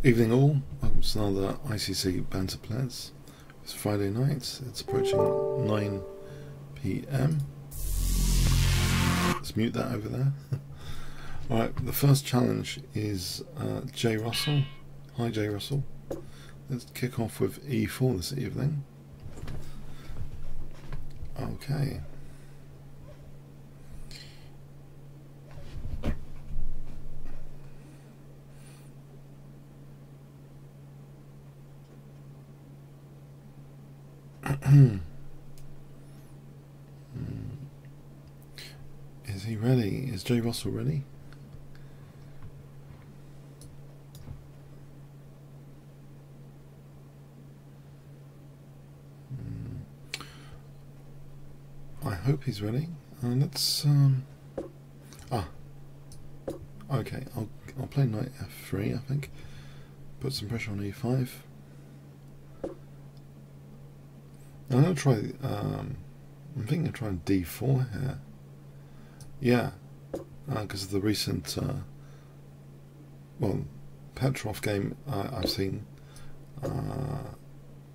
Evening all, welcome to another ICC Banter Blitz. It's Friday night, it's approaching 9 PM. Let's mute that over there. Alright, the first challenge is J. Russell. Hi J. Russell. Let's kick off with E4 this evening. Okay. Is he ready? Is J. Russell ready? I hope he's ready. Let's okay, I'll play knight f3, I think. Put some pressure on e5. I'm going to try, I'm thinking of trying d4 here. Yeah, because of the recent, well, Petrov game I've seen,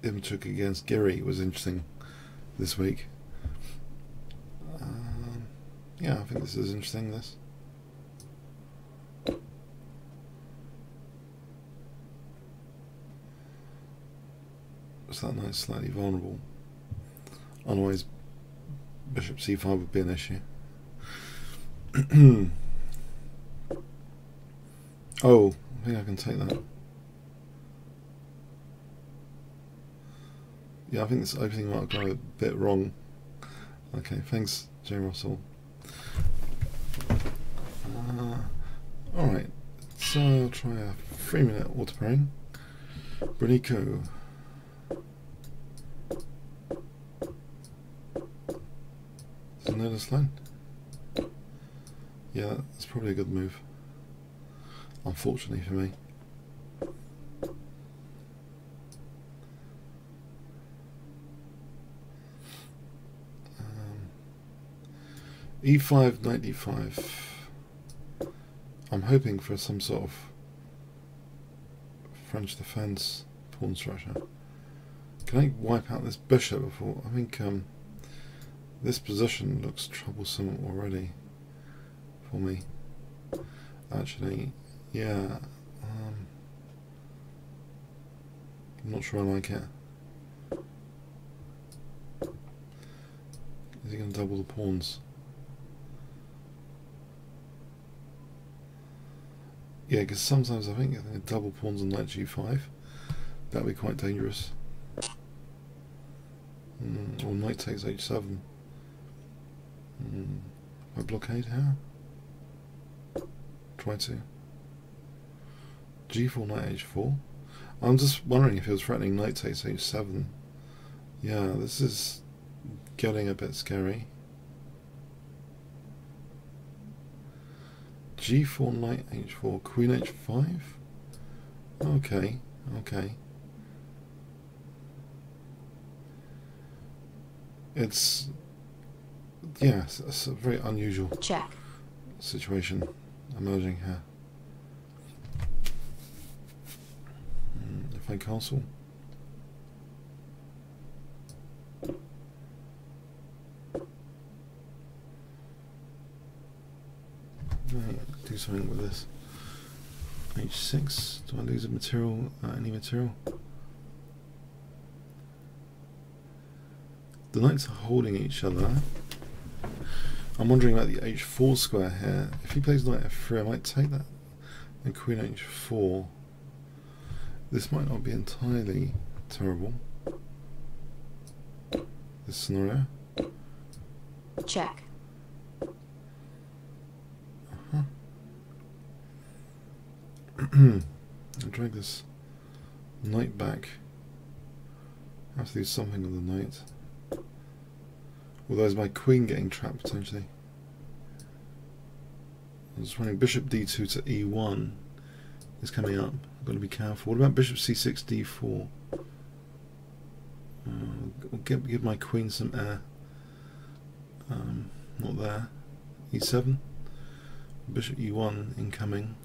Imchuk against Giri was interesting this week. Yeah, I think this is interesting, this. So that knight's slightly vulnerable. Otherwise, bishop c5 would be an issue. Oh, I think I can take that. Yeah, I think this opening might have gone a bit wrong. Okay, thanks, J. Russell. Alright, so I'll try a 3-minute auto pairing. Brunico. Is there this line? Yeah, that's probably a good move. Unfortunately for me. E5, knight d5. I'm hoping for some sort of French defense pawn structure. Can I wipe out this bishop before? I think this position looks troublesome already for me. Actually, yeah. I'm not sure I like it. Is he going to double the pawns? Yeah, because sometimes I think double pawns on knight g5, that would be quite dangerous. Or knight takes h7. I blockade here? Try to. g4, knight h4. I'm just wondering if he was threatening knight takes h7. Yeah, this is getting a bit scary. g4, knight h4, queen h5. Okay, okay. It's, yeah, it's a very unusual situation emerging here. If I castle. Do something with this. h6. Do I lose a material? Any material? The knights are holding each other. I'm wondering about the h4 square here. If he plays knight f3, I might take that. And queen h4. This might not be entirely terrible. This scenario. Check. I'll drag this knight back. I have to do something with the knight. Although is my queen getting trapped potentially? I'm just running bishop d2 to e1 is coming up. I've got to be careful. What about bishop c6 d4? I'll give my queen some air. Not there. e7. Bishop e1 incoming.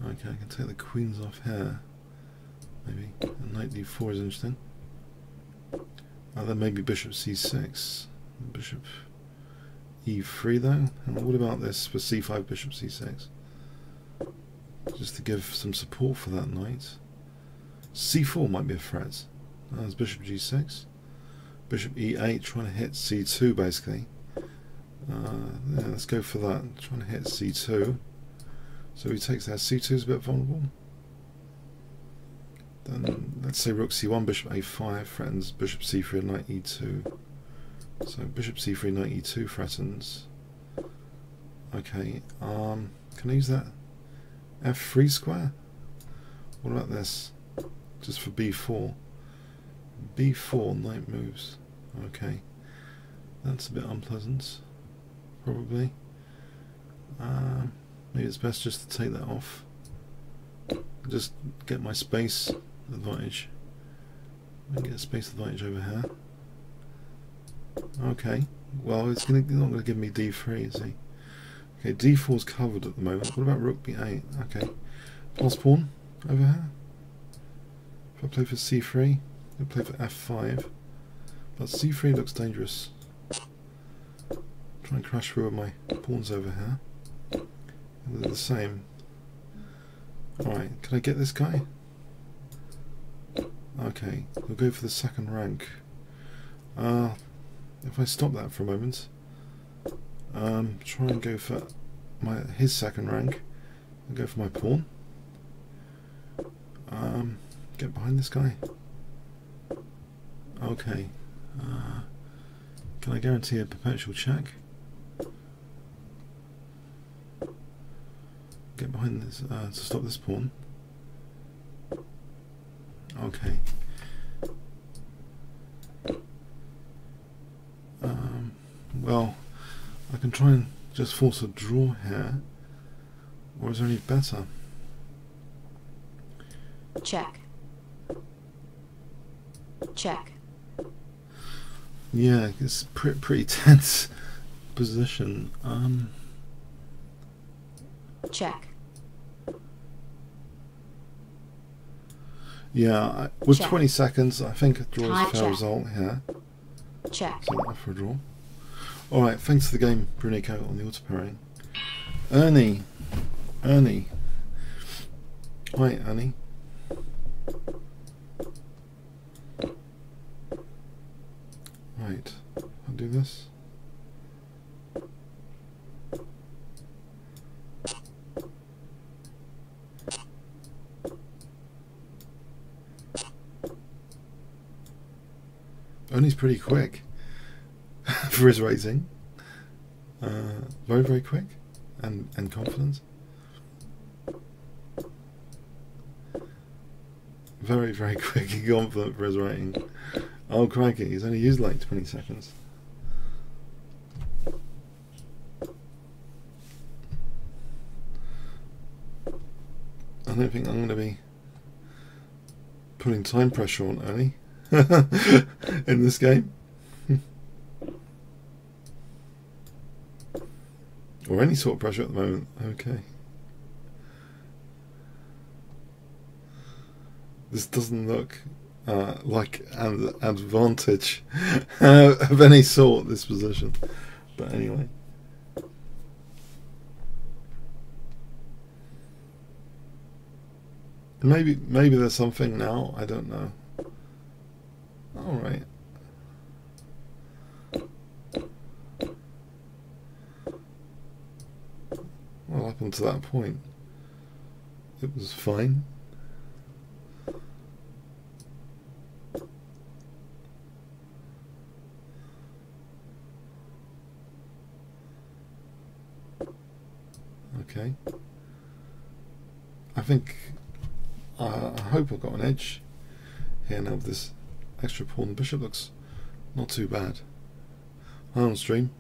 Okay, I can take the queens off here. Maybe knight d4 is interesting. Then maybe bishop c6. Bishop e3 though. And what about this for c5 bishop c6? Just to give some support for that knight. c4 might be a threat. There's bishop g6. Bishop e8 trying to hit c2 basically. Yeah, let's go for that. Trying to hit c2. So he takes that. c2 is a bit vulnerable. Then let's say rook c1, bishop a5 threatens bishop c3 and knight e2. So bishop c3, knight e2 threatens. Okay, can I use that f3 square? What about this? Just for b4. b4, knight moves. Okay, that's a bit unpleasant. Probably. Maybe it's best just to take that off. Just get my space advantage. And get a space advantage over here. Okay. Well, it's not going to give me d3, is he? Okay, d4 is covered at the moment. What about rook b8? Okay. Plus pawn over here. If I play for c3, I play for f5. But c3 looks dangerous. Try and crash through with my pawns over here. And they're the same. Alright, can I get this guy? Okay, we'll go for the second rank. If I stop that for a moment, try and go for his second rank. I'll go for my pawn. Get behind this guy. Okay. Can I guarantee a perpetual check? Get behind this to stop this pawn. Okay. Well, I can try and just force a draw here, or is there any better? Check. Check. Yeah, it's pretty tense position. Check. Yeah, with Check. 20 seconds, I think a draw is a fair Check. result here. Check. So that for a draw. Alright, thanks to the game, Brunico, on the auto pairing. Ernie. Hi, Ernie. Right, I'll do this. Ernie's pretty quick for his rating. Very, very quick and confident. Very, very quick and confident for his rating. Oh crikey, he's only used like 20 seconds. I don't think I'm going to be putting time pressure on Ernie in this game. Or any sort of pressure at the moment. Okay. This doesn't look like an advantage of any sort, this position. But anyway. Maybe there's something now, I don't know. Alright. Well, up until that point, it was fine. Okay. I think, I hope I've got an edge here now with this extra pawn. The bishop looks not too bad. Hi on stream.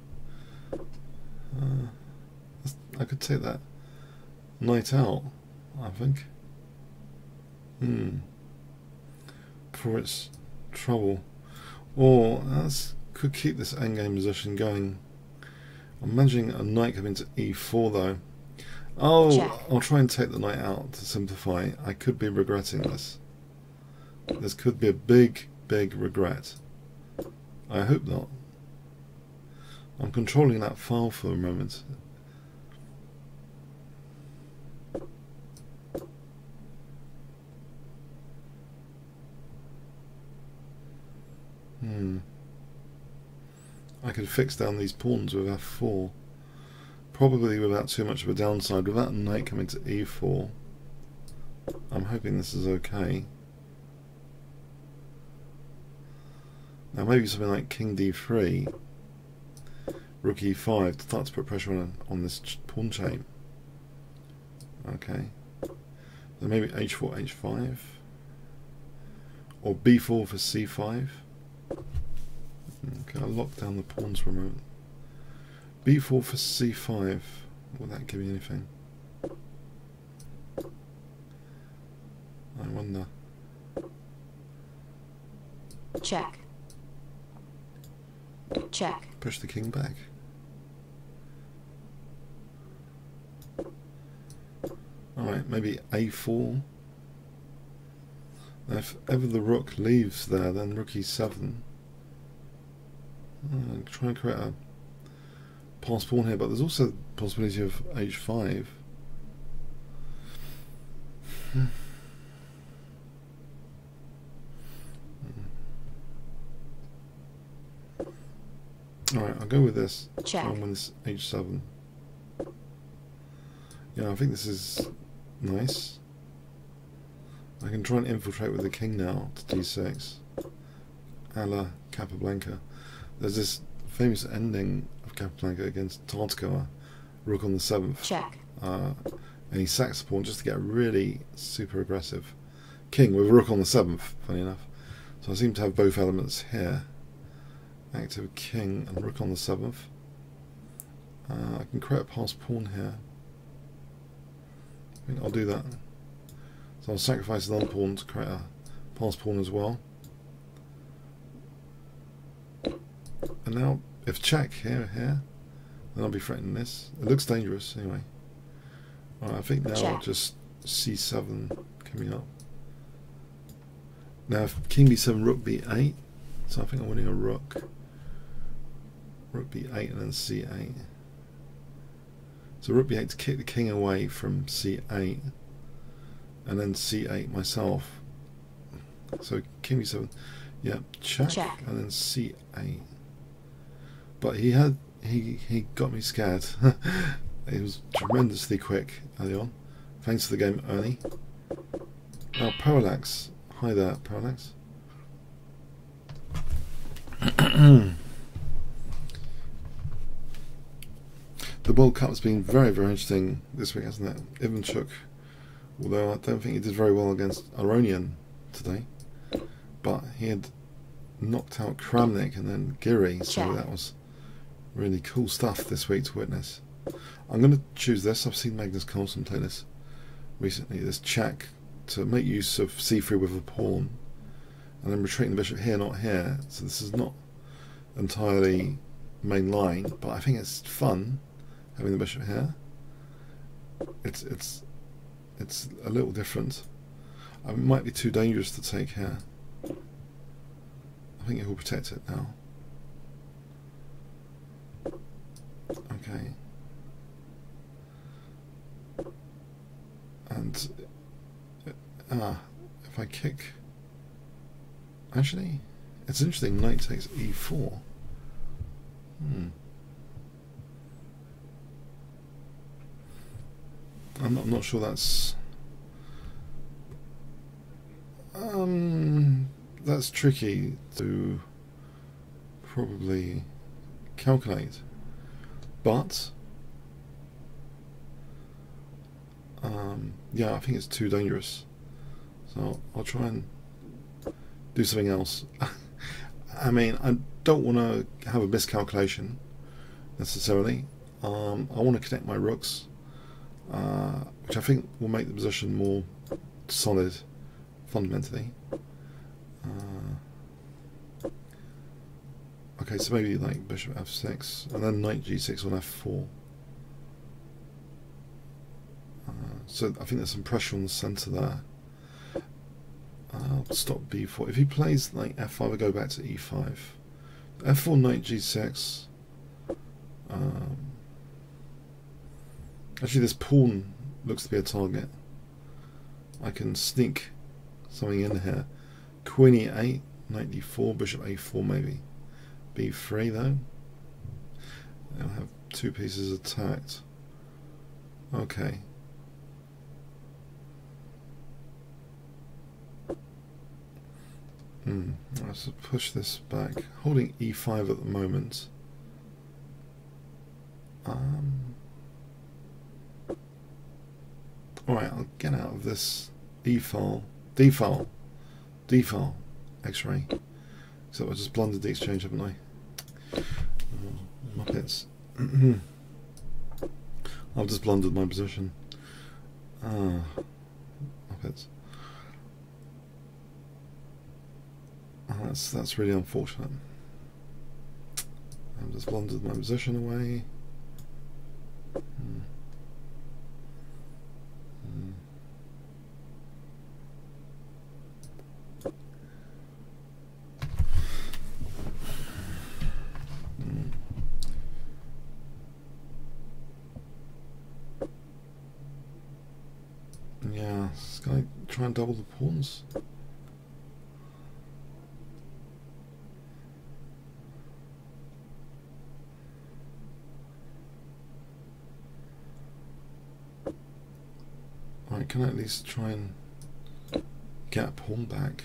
I could take that knight out, I think. For its trouble. Or could keep this endgame position going. I'm imagining a knight coming to e4 though. Oh, Check. I'll try and take the knight out to simplify. I could be regretting this. This could be a big, big regret. I hope not. I'm controlling that file for a moment. I could fix down these pawns with f4. Probably without too much of a downside, without knight coming to e4. I'm hoping this is okay. Now maybe something like king d3, rook e5 to start to put pressure on this pawn chain. Okay. Then maybe h4, h5. Or b4 for c5. Okay, I'll lock down the pawns for a moment. b4 for c5. Will that give me anything? I wonder. Check. Check. Push the king back. Alright, maybe a4. Now if ever the rook leaves there, then rook e7. Try and create a pass pawn here, but there's also the possibility of h5. Alright, I'll go with this. Check. Try and win this h7. Yeah, I think this is nice. I can try and infiltrate with the king now to d6, a la Capablanca. There's this famous ending of Capablanca against Tartakower, rook on the 7th. Check. And he sacks the pawn just to get a really super aggressive king with a rook on the 7th, funny enough. So I seem to have both elements here. Active king and rook on the 7th. I can create a pass pawn here. I think I'll do that. So I'll sacrifice another pawn to create a pass pawn as well. And now, if check here, then I'll be threatening this. It looks dangerous anyway. Alright, I think now I'll just c7 coming up. Now, if king b7, rook b8, so I think I'm winning a rook. Rook b8 and then c8. So rook b8 to kick the king away from c8, and then c8 myself. So king b7, yeah, check. And then c8. But he got me scared. He was tremendously quick early on. Thanks to the game, Ernie. Now Parallax, hi there, Parallax. The World Cup's been very, very interesting this week, hasn't it? Ivanchuk, although I don't think he did very well against Aronian today, but he had knocked out Kramnik and then Giri, so that was really cool stuff this week to witness. I'm going to choose this. I've seen Magnus Carlsen play this recently, this check to make use of c3 with a pawn and then retreating the bishop here, not here. So this is not entirely main line, but I think it's fun having the bishop here. It's a little different. It might be too dangerous to take here. I think it will protect it now. Okay. And if I kick, actually, it's interesting. Knight takes e4. I'm not sure that's tricky to probably calculate, but yeah, I think it's too dangerous, so I'll try and do something else. I mean, I don't want to have a miscalculation necessarily. I want to connect my rooks, which I think will make the position more solid fundamentally. Okay, so maybe like bishop f6 and then knight g6 on f4. So I think there's some pressure on the centre there. I'll stop b4. If he plays like f5, I go back to e5. f4, knight g6. Actually, this pawn looks to be a target. I can sneak something in here. Queen e8, knight d4, bishop a4 maybe. b3 though. I'll have two pieces attacked. Okay. Let's push this back. Holding e5 at the moment. Alright, I'll get out of this e-file. D-file. D-file. X-ray. So I just blundered the exchange, haven't I? Muppets. I've just blundered my position. Muppets. That's really unfortunate. I've just blundered my position away. Yeah, can I try and double the pawns? Alright, can I at least try and get a pawn back?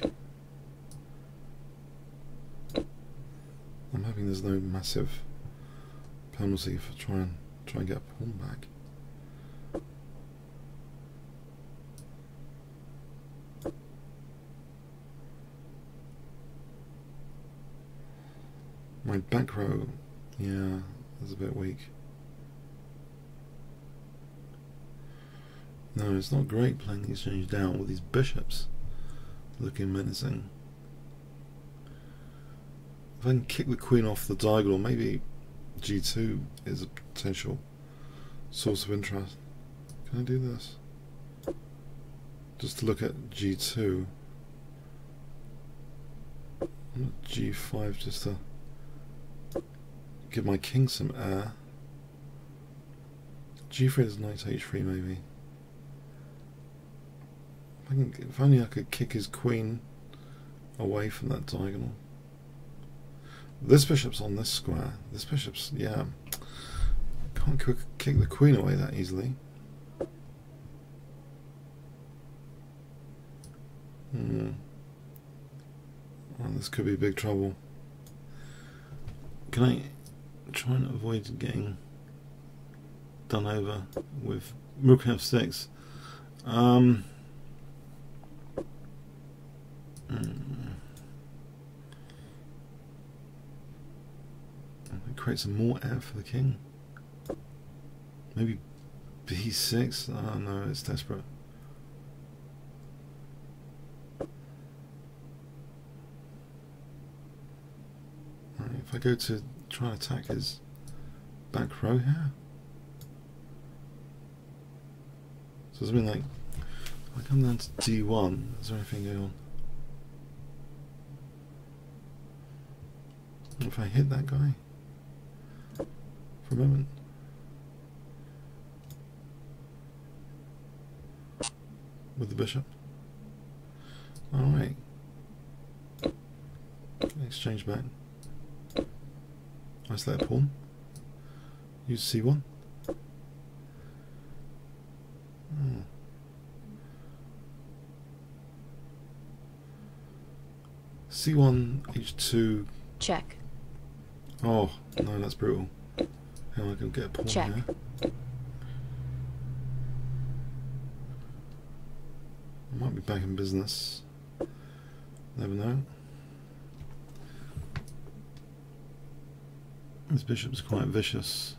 I'm hoping there's no massive penalty for trying and get a pawn back. My back row, yeah, is a bit weak. No, it's not great playing the exchange down with these bishops looking menacing. If I can kick the queen off the diagonal, maybe g2 is a potential source of interest. Can I do this? Just to look at g2. G5 just to give my king some air. G3 is knight h3 maybe. If only I could kick his queen away from that diagonal. This bishop's on this square. This bishop's, yeah. Can't kick the queen away that easily. Oh, this could be big trouble. Can I try and avoid getting done over with rook f6? Create some more air for the king. Maybe b6. Oh no, it's desperate. Right, if I go to try and attack his back row here, so something like, if I come down to d1, is there anything going on? If I hit that guy for a moment, with the bishop. Alright, exchange back. Isolate a pawn. Use c1. C1, h2. Check. Oh, no, that's brutal. How I can get a pawn Check. here? I might be back in business. Never know. This bishop's quite vicious.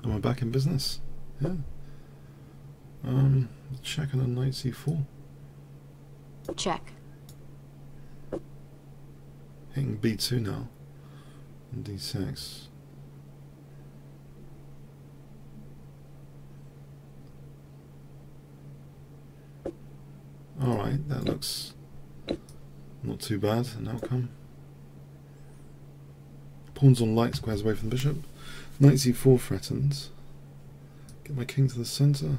Am I back in business? Yeah. Check on a knight c4. Check. Hitting b2 now. And d6. Alright, that looks not too bad an outcome. Pawns on light squares away from the bishop. Knight c4 threatens. Get my king to the centre.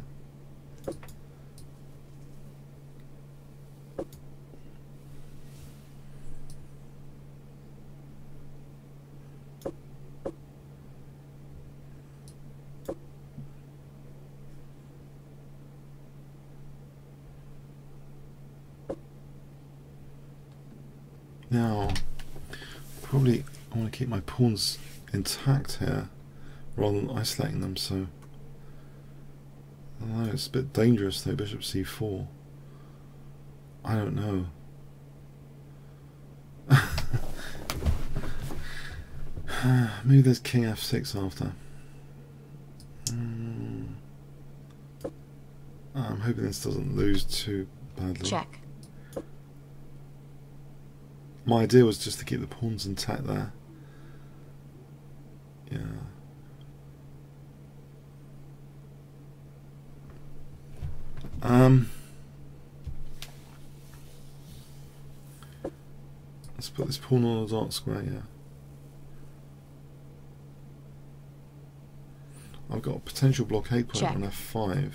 Now, probably I want to keep my pawns intact here rather than isolating them, so I don't know, it's a bit dangerous though, bishop c4. I don't know. Maybe there's king f6 after. I'm hoping this doesn't lose too badly. Check. My idea was just to keep the pawns intact there. Yeah. Let's put this pawn on a dark square, yeah. I've got a potential blockade point on f5.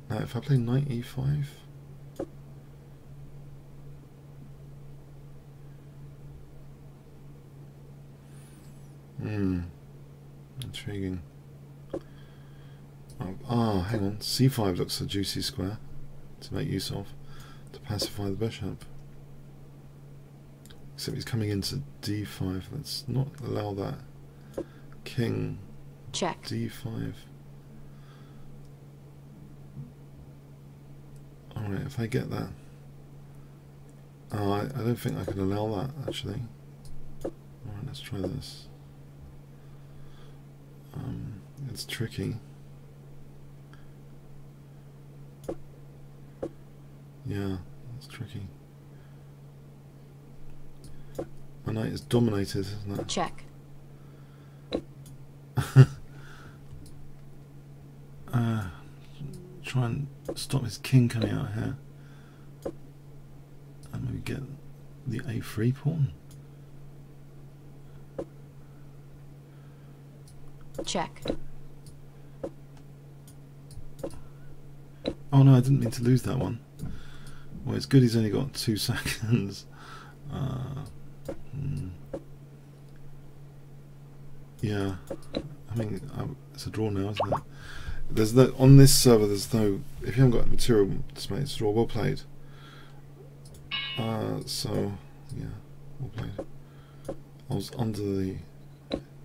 Now if I play knight e5, intriguing. Oh, hang on. c5 looks a juicy square to make use of to pacify the bishop. Except he's coming into d5. Let's not allow that. King. Check. d5. Alright, if I get that. Oh, I don't think I can allow that actually. Alright, let's try this. It's tricky. Yeah, it's tricky. My knight is dominated, isn't it? Check. Try and stop his king coming out here. And maybe get the a3 pawn. Check. Oh no, I didn't mean to lose that one. Well, it's good he's only got 2 seconds. Yeah, I mean, it's a draw now, isn't it? There's no, on this server, there's no, if you haven't got material display, it's a draw. Well played. So, yeah, well played. I was under the,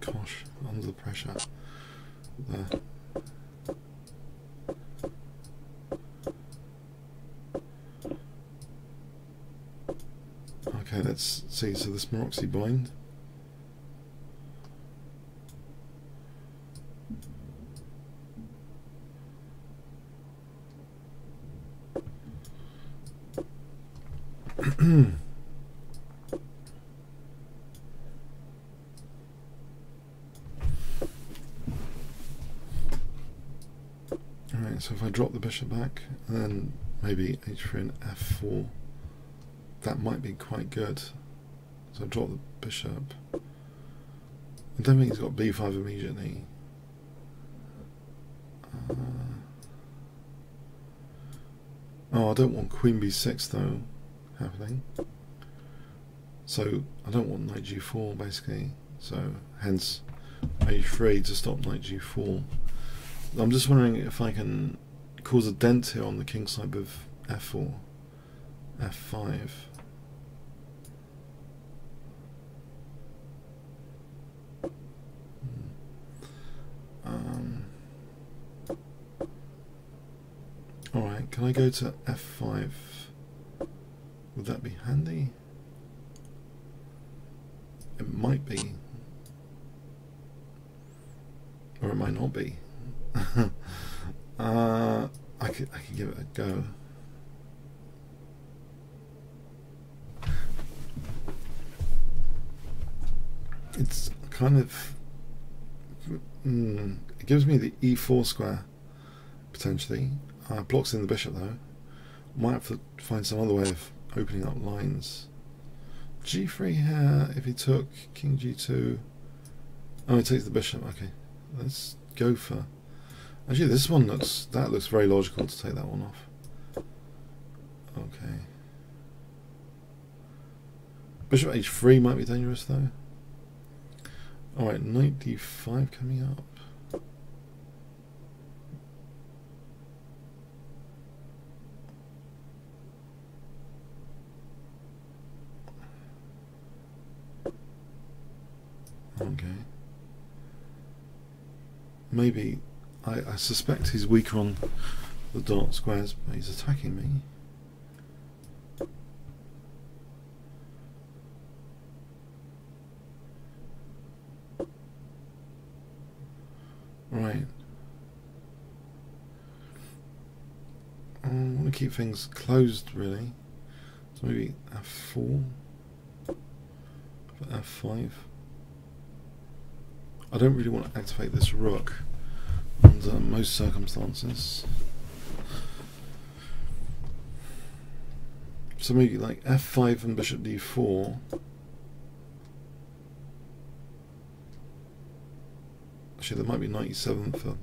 gosh, under the pressure there. Okay, let's see. So this Maroxy bind. Alright, so if I drop the bishop back and then maybe h3 and f4, that might be quite good. So I drop the bishop. I don't think he's got b5 immediately. Oh, I don't want queen b6 though happening. So I don't want knight g4 basically. So hence h3 to stop knight g4. I'm just wondering if I can cause a dent here on the king side with f4, f5. Alright, can I go to f5? Would that be handy? It might be. Or it might not be. I could give it a go. It's kind of it gives me the e4 square potentially. Blocks in the bishop though. Might have to find some other way of opening up lines. G3 here, if he took king G2. Oh, he takes the bishop, okay. Let's go for... Actually, this one looks very logical to take that one off. Okay. Bishop H3 might be dangerous though. Alright, knight D5 coming up. Okay. Maybe, I suspect he's weaker on the dark squares, but he's attacking me. Right. I want to keep things closed really. So maybe F4 for F5. I don't really want to activate this rook under most circumstances. So maybe like F5 and bishop D4. Actually, there might be 97 for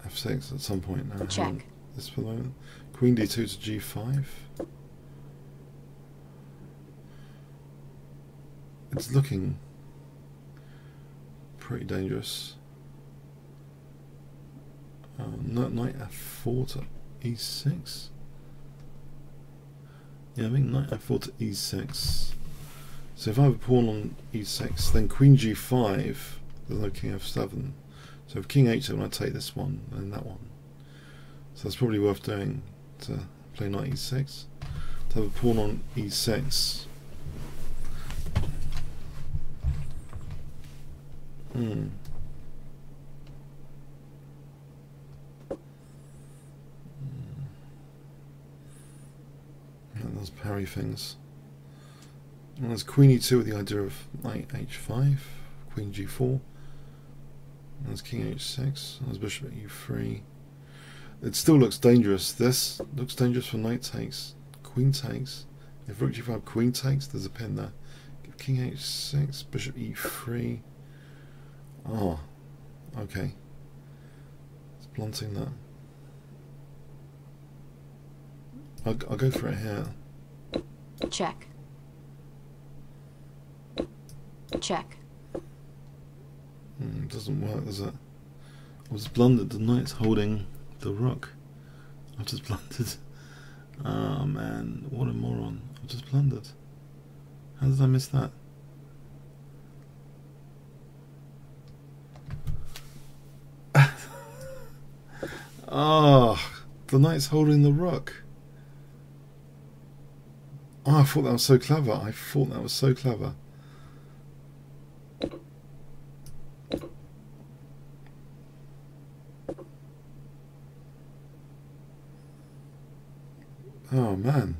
F6 at some point. No, Check. This for the moment. Queen D2 to G5. It's looking pretty dangerous. Knight F4 to E6. Yeah, I think knight F4 to E6. So if I have a pawn on E6, then Queen G5. There's no king F7. So if king H7, I take this one and that one. So that's probably worth doing to play knight E6. To have a pawn on E6. And those parry things. And there's Queen E2 with the idea of knight H5, Queen G4. And there's King H6. And there's Bishop E3. It still looks dangerous. This looks dangerous for knight takes, Queen takes. If Rook G5, Queen takes, there's a pin there. King H6, Bishop E3. Oh, okay. It's blunting that. I'll go for it here. Check. Check. It doesn't work, does it? I was blundered. The knight's holding the rook. I've just blundered. Ah, man, what a moron. I've just blundered. How did I miss that? Oh, the knight's holding the rook. Oh, I thought that was so clever. I thought that was so clever. Oh, man.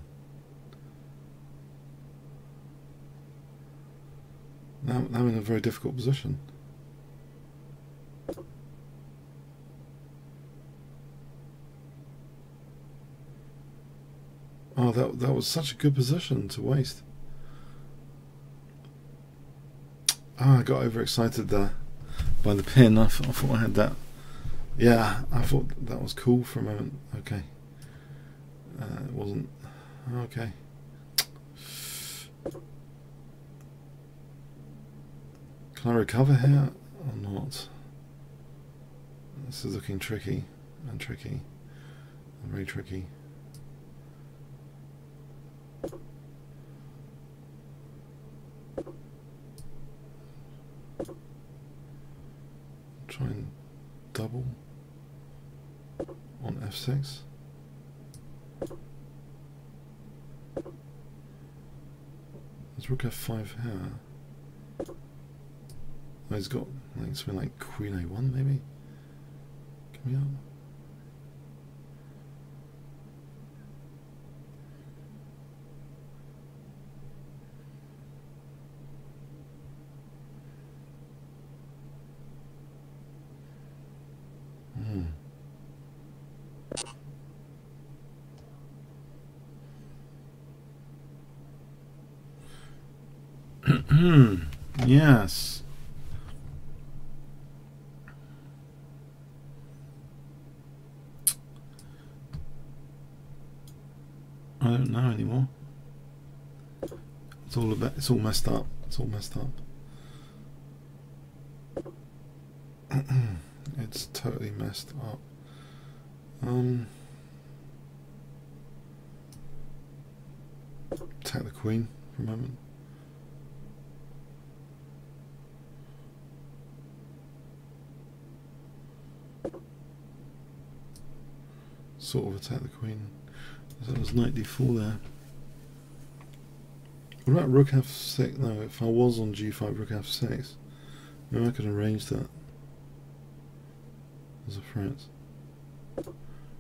Now I'm in a very difficult position. Oh, that was such a good position to waste. Oh, I got overexcited there by the pin. I thought I had that. Yeah, I thought that was cool for a moment. Okay. It wasn't. Okay. Can I recover here or not? This is looking tricky and tricky and very tricky. Try and double on F6. There's Rook F5 here. Oh, he's got like something like Queen A1 maybe coming up. Yes. I don't know anymore. It's all messed up. It's all messed up. It's totally messed up. Attack the queen for a moment. Sort of attack the queen. So that was knight d4 there. What about rook f6? No, if I was on g5, rook f6, maybe I could arrange that as a threat.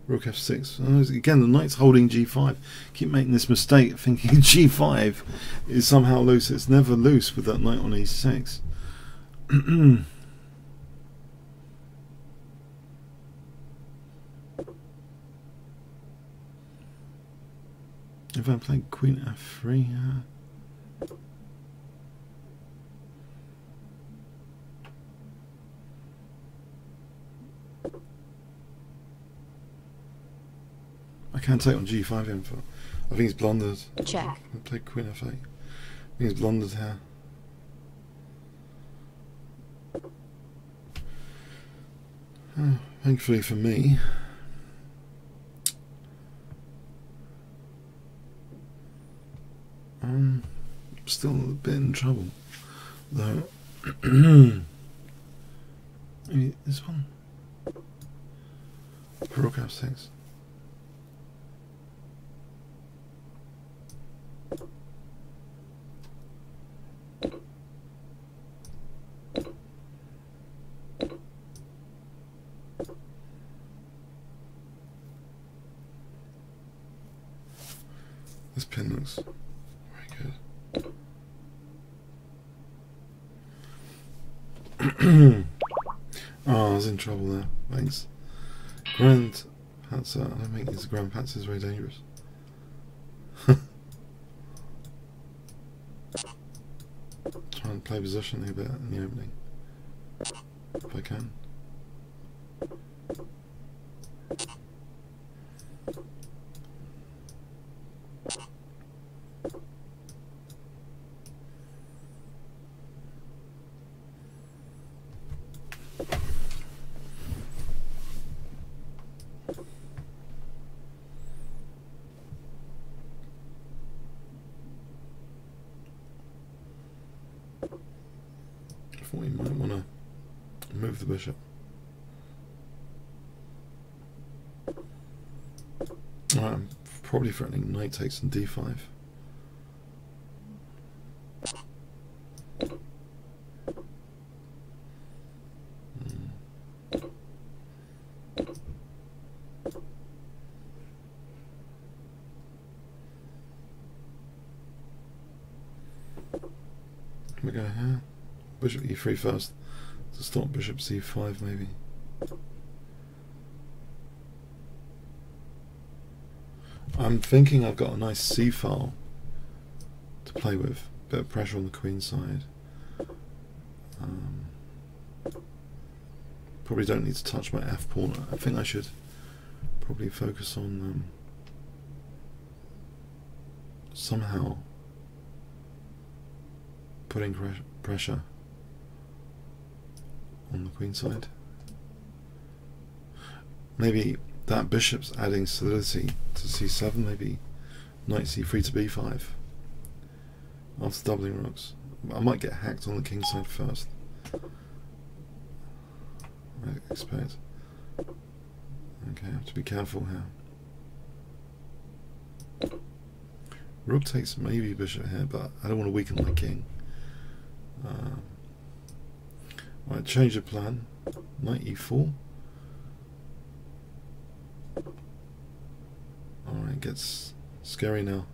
Rook f6. Oh, again, the knight's holding g5. Keep making this mistake thinking g5 is somehow loose. It's never loose with that knight on e6. If I played queen f3, I can't take on g5 info. I think he's blundered. Check. I played queen f8. I think he's blundered here. Thankfully for me, I'm still a bit in trouble, though. Maybe this one. Rook f6. This pin looks very good. Oh, I was in trouble there. Thanks. Grand Patzer. I don't think his Grand Patzer is very dangerous. Try and play position a bit in the opening, if I can. I thought you might want to move the bishop. Alright, I'm probably threatening knight takes on d5. We go here. Bishop e3 first to stop bishop c5 maybe. I'm thinking I've got a nice c file to play with. Bit of pressure on the queen side. Probably don't need to touch my f pawn. I think I should probably focus on somehow putting pressure on the queen side. Maybe that bishop's adding solidity to c7, maybe knight c3 to b5 after doubling rooks. I might get hacked on the king side first, I expect. Okay, I have to be careful here. Rook takes maybe bishop here, but I don't want to weaken my king. Right, change of plan. Knight e4. Alright, it gets scary now.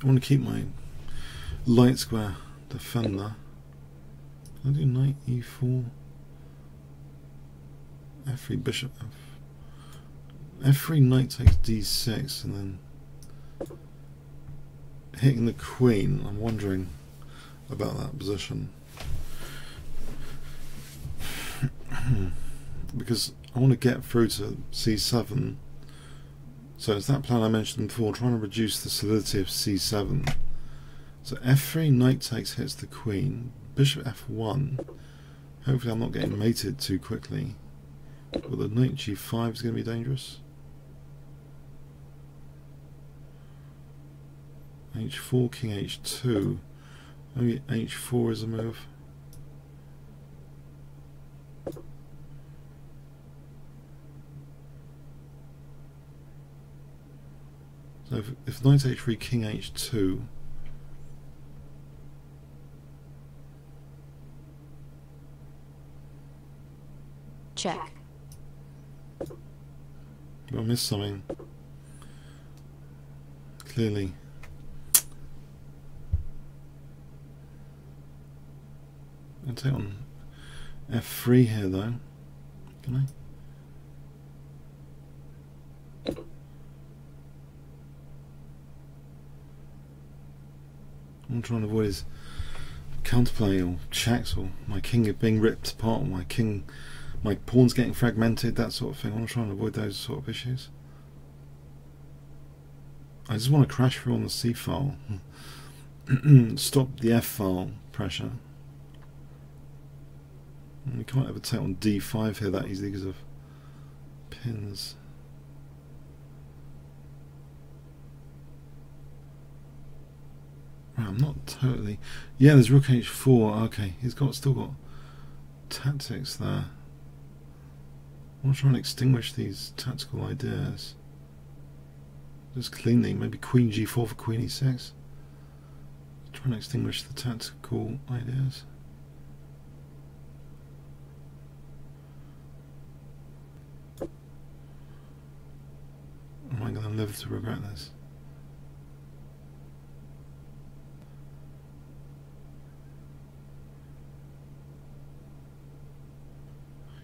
I want to keep my light square defender. Can I do knight e4? F3 bishop F3 knight takes d6 and then hitting the queen. I'm wondering about that position because I want to get through to c7. So it's that plan I mentioned before, trying to reduce the solidity of c7. So f3 knight takes hits the queen, bishop f1. Hopefully I'm not getting mated too quickly. But the knight g5 is going to be dangerous. h4, king h2. Maybe h4 is a move. So if knight h3, king h2. Check. I missed something. Clearly. I'll take on f3 here though. Can I? I'm trying to avoid his counterplay or checks or my king being ripped apart or my pawn's getting fragmented, that sort of thing. I want to try and avoid those sort of issues. I just want to crash through on the C file. Stop the F file pressure. And we can't ever take on D5 here that easily because of pins. Right, I'm not totally... Yeah, there's rook h4. Okay, he's still got tactics there. I want to try and extinguish these tactical ideas. Just cleanly, maybe queen g4 for queen e6. Try and extinguish the tactical ideas. Am I going to live to regret this?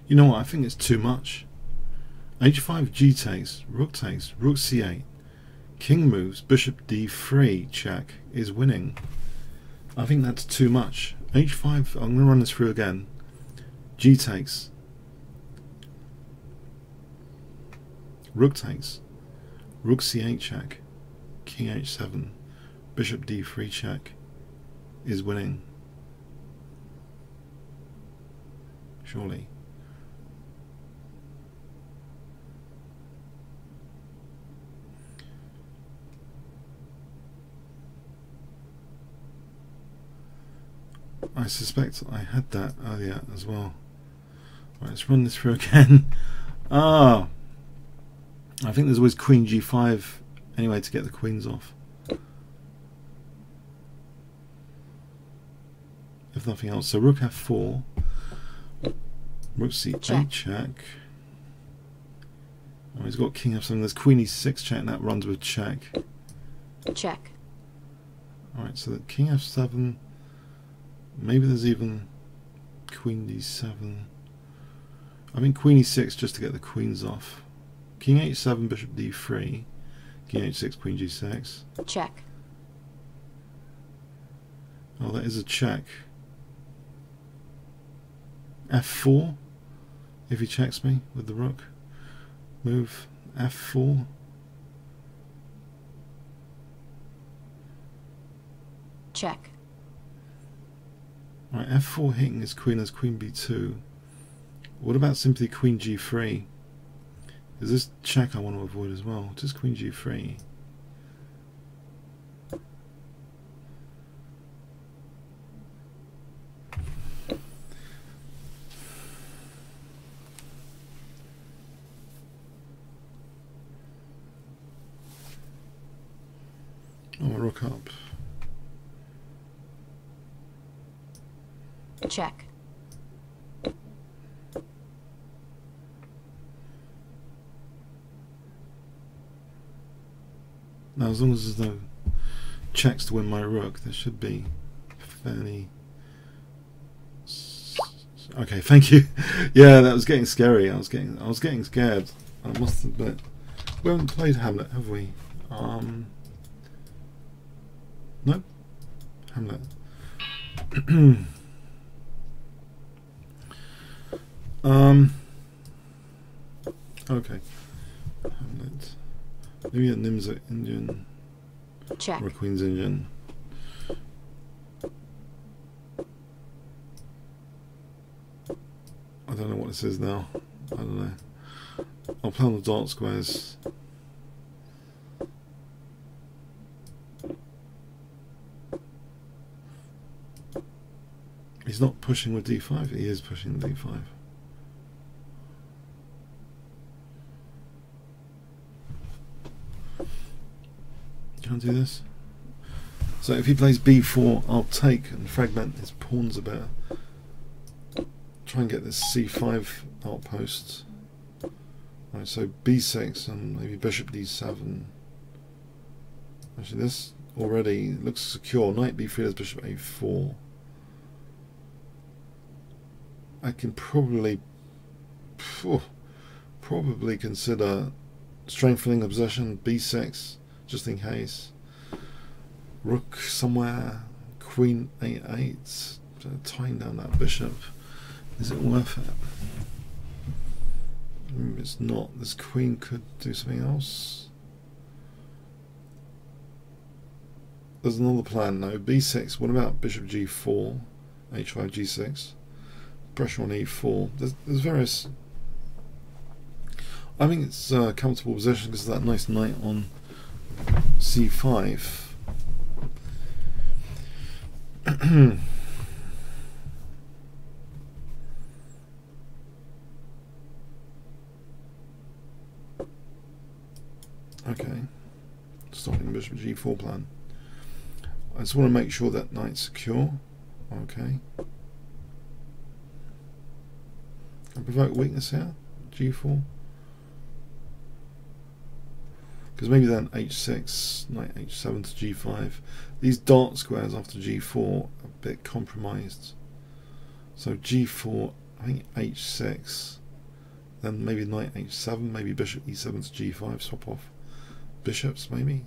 You know what, I think it's too much. h5, g takes, rook c8, king moves, bishop d3 check is winning. I think that's too much. h5, I'm going to run this through again. G takes, rook takes, rook c8 check, king h7, bishop d3 check is winning. Surely. I suspect I had that earlier as well. Right, let's run this through again. I think there's always queen g5 anyway to get the queens off. If nothing else. So rook f4, rook c8 check. Oh, he's got king f7. There's queen e6 check, and that runs with check. Check. Alright, so the king f7. Maybe there's even queen d7. I mean queen e6 just to get the queens off. King h7, bishop d3, king h6, queen g6. Check. Oh, that is a check. f4, if he checks me with the rook. Move f4. Check. Right, f4 hitting his queen as queen b2. What about simply queen g3? Is this check I want to avoid as well? Just queen g3. Oh, rook up. Check. Now, as long as there's no checks to win my rook. There should be fairly... Okay, thank you. Yeah, that was getting scary. I was getting scared. I must admit. We haven't played Hamlet, have we? No? Hamlet. Okay. Hamlet. Maybe a Nimza Indian. Check. Or a Queen's Indian. I don't know what this is now. I don't know. I'll play on the dark squares. He's not pushing with d5. He is pushing d5. Can I do this? So if he plays b4, I'll take and fragment his pawns a bit. Try and get this c5 outpost. Right, so b6 and maybe bishop d7. Actually, this already looks secure. Knight b3, there's bishop a4. I can probably consider strengthening the position. b6, just in case. Rook somewhere. Queen a8. Tying down that bishop. Is it worth it? Maybe it's not. This queen could do something else. There's another plan now. b6. What about bishop g4? h5, g6. Pressure on e4. There's various. I think it's a comfortable position because of that nice knight on c5. Okay, stopping bishop g4 plan. I just want to make sure that knight's secure. Okay. Can I provoke weakness here? g4. Because maybe then h6, knight h7 to g5. These dark squares after g4 are a bit compromised. So g4, I think h6, then maybe knight h7, maybe bishop e7 to g5, swap off bishops maybe.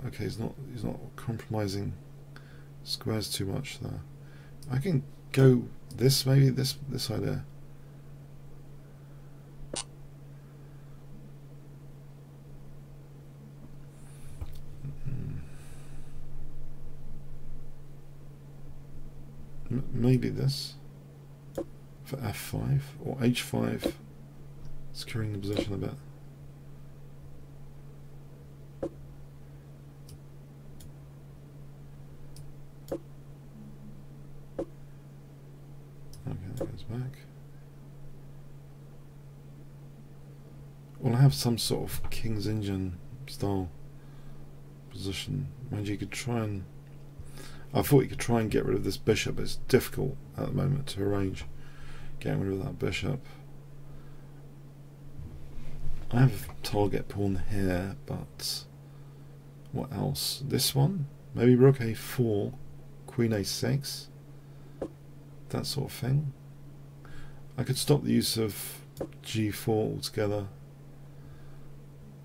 Okay, he's not compromising squares too much there. I can go this maybe, this idea. Maybe this for f5 or h5, securing the position a bit. Okay, that goes back. Well, I have some sort of King's Indian style position. Mind you could try and... I thought you could try and get rid of this bishop, but it's difficult at the moment to arrange getting rid of that bishop. I have a target pawn here, but what else? This one? Maybe rook a4, queen a6, that sort of thing. I could stop the use of g4 altogether.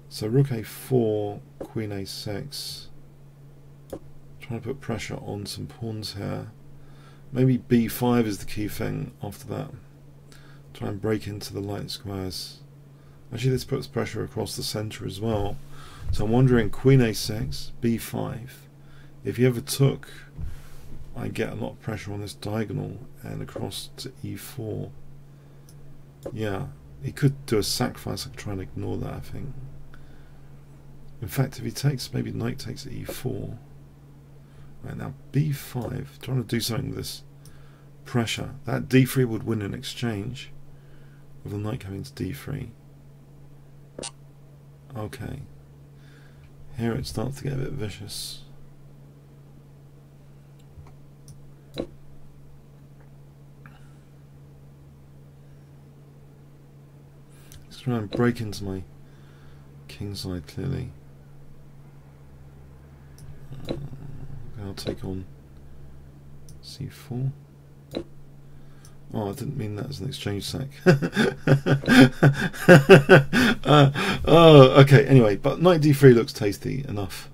So rook a4, queen a6. Trying to put pressure on some pawns here. Maybe b5 is the key thing after that. Try and break into the light squares. Actually, this puts pressure across the centre as well. So I'm wondering, queen a6, b5. If he ever took, I get a lot of pressure on this diagonal and across to e4. Yeah, he could do a sacrifice. I could try and ignore that, I think. In fact, if he takes, maybe knight takes e4. Right, now b5, trying to do something with this pressure. That d3 would win in exchange with the knight coming to d3. Okay. Here it starts to get a bit vicious. Let's try and break into my king side clearly. take on c4. Oh, I didn't mean that as an exchange sack. Oh, okay, anyway, but knight d3 looks tasty enough.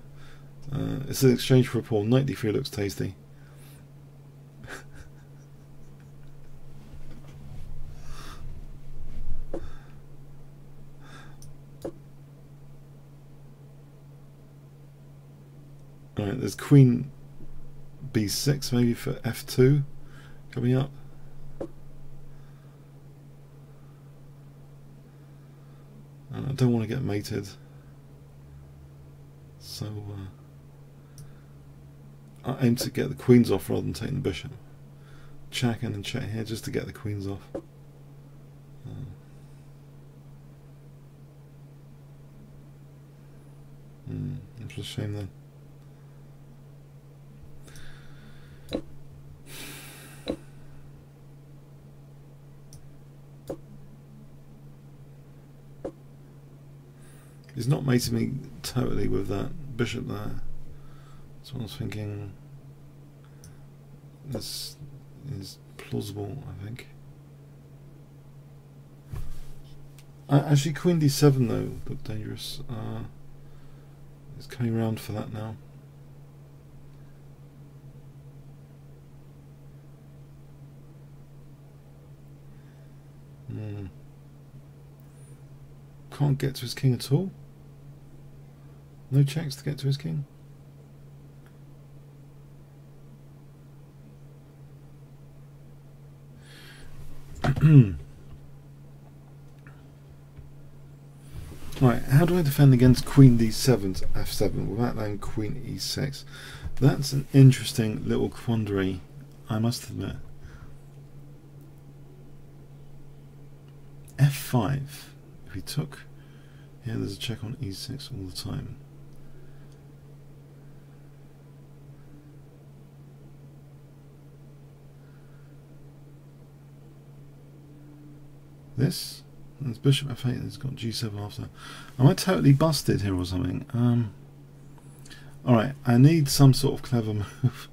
It's an exchange for a pawn. Knight d3 looks tasty. Alright, there's queen b6 maybe for f2 coming up. I don't want to get mated, so I aim to get the queens off rather than taking the bishop. Check and then check here just to get the queens off. It's a shame then. He's not mating me totally with that bishop there. So I was thinking this is plausible, I think. Actually, queen d7 though looked dangerous. It's coming around for that now. Can't get to his king at all. No checks to get to his king. Right, how do I defend against queen d7 to f7 without letting queen e6? That's an interesting little quandary, I must admit. f5. If he took, here there's a check on e6 all the time. This, there's bishop f8 and it's got g7 after. Am I totally busted here or something? Alright, I need some sort of clever move.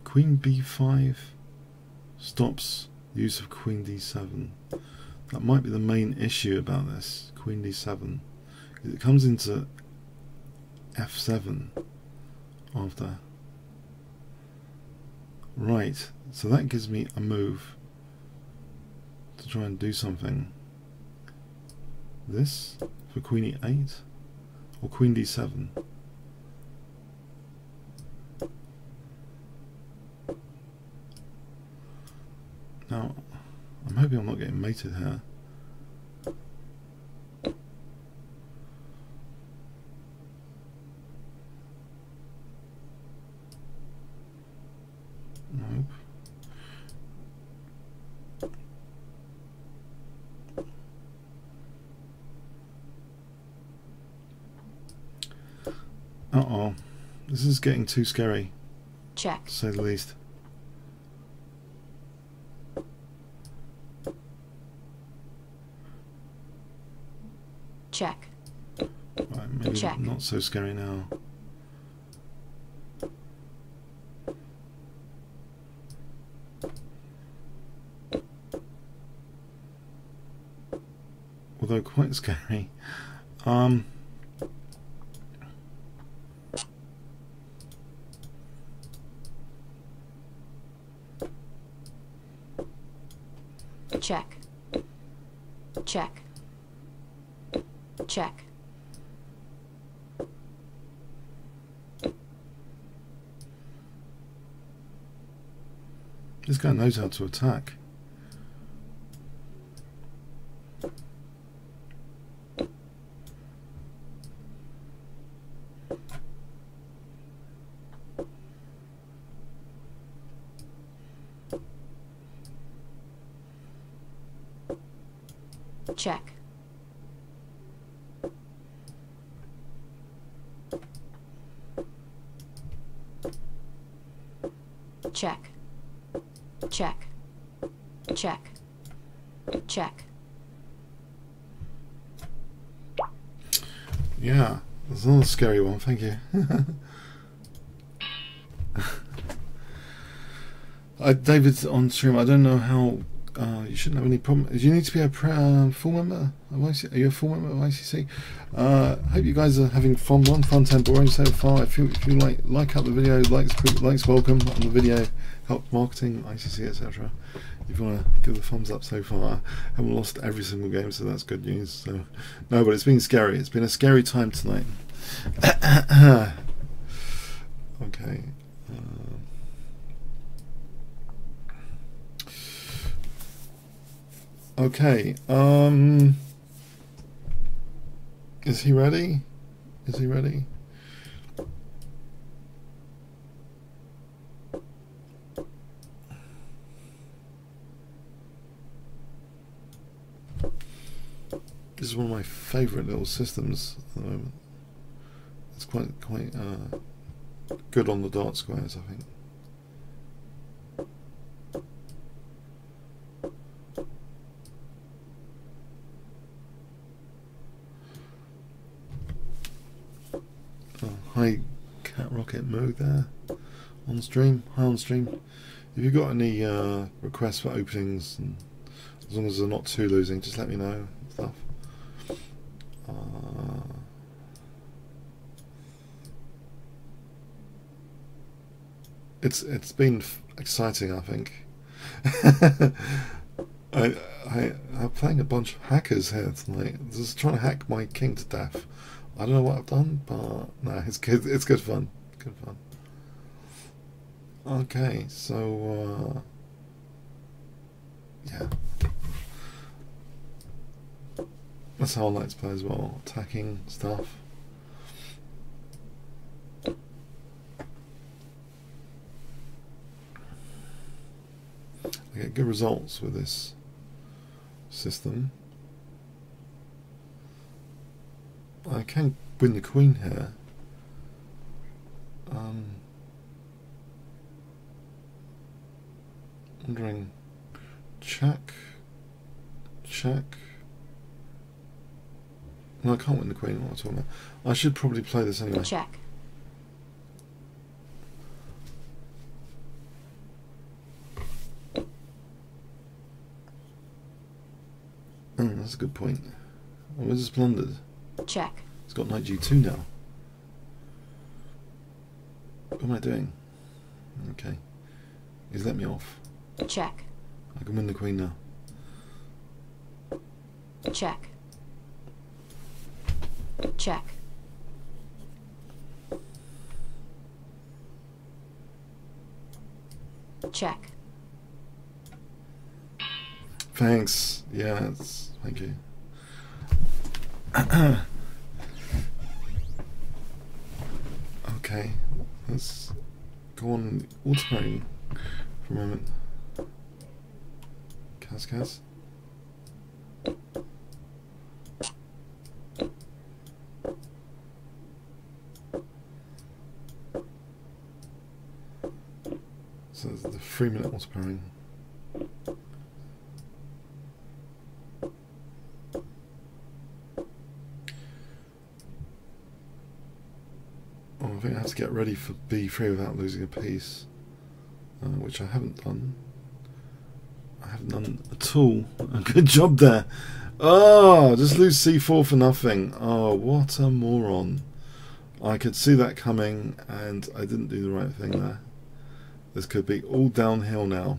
Queen b5 stops the use of queen d7. That might be the main issue about this. Queen d7. It comes into f7 after. Right, so that gives me a move to try and do something. This for queen e8 or queen d7. Now, I'm hoping I'm not getting mated here. Nope. Uh-oh. This is getting too scary. Check. To say the least. Check. Right, maybe Check. Not so scary now. Although quite scary. Check. Check. Check. This guy knows how to attack. Check. Check. Check. Check. Check. Yeah, there's another scary one, thank you. David's on stream. I don't know how. You shouldn't have any problem. Do you need to be a full member of ICC? Are you a full member of ICC? Hope you guys are having fun. Fun and boring so far. If you like out the video, likes welcome on the video. Help marketing, ICC, etc. If you want to give the thumbs up so far. I haven't lost every single game, so that's good news. So no, but it's been scary. It's been a scary time tonight. Okay. Okay, is he ready? Is he ready? This is one of my favourite little systems at the moment. It's quite good on the dart squares, I think. Hi, Cat Rocket Moog there on stream. Hi on stream. If you've got any requests for openings, and as long as they're not too losing, just let me know and stuff. It's been exciting, I think. I'm playing a bunch of hackers here tonight, just trying to hack my king to death. I don't know what I've done, but no, it's good. It's good fun. Good fun. Okay, so yeah, that's how I like to play as well. Attacking stuff. I get good results with this system. I can win the queen here. Wondering, check. No, I can't win the queen. What am I talking about? I should probably play this anyway. Check. That's a good point. Oh, where's this blundered? Check. It's got knight g2 now. What am I doing? Okay. He's let me off. Check. I can win the queen now. Check. Check. Check. Thanks. Yes. Thank you. Okay. Let's go on autopilot for a moment. Cas. So there's the 3-minute auto-pairing. Oh, I think I have to get ready for b3 without losing a piece, which I haven't done. I haven't done at all. A good job there. Oh, just lose c4 for nothing. Oh, what a moron. I could see that coming and I didn't do the right thing there. This could be all downhill now.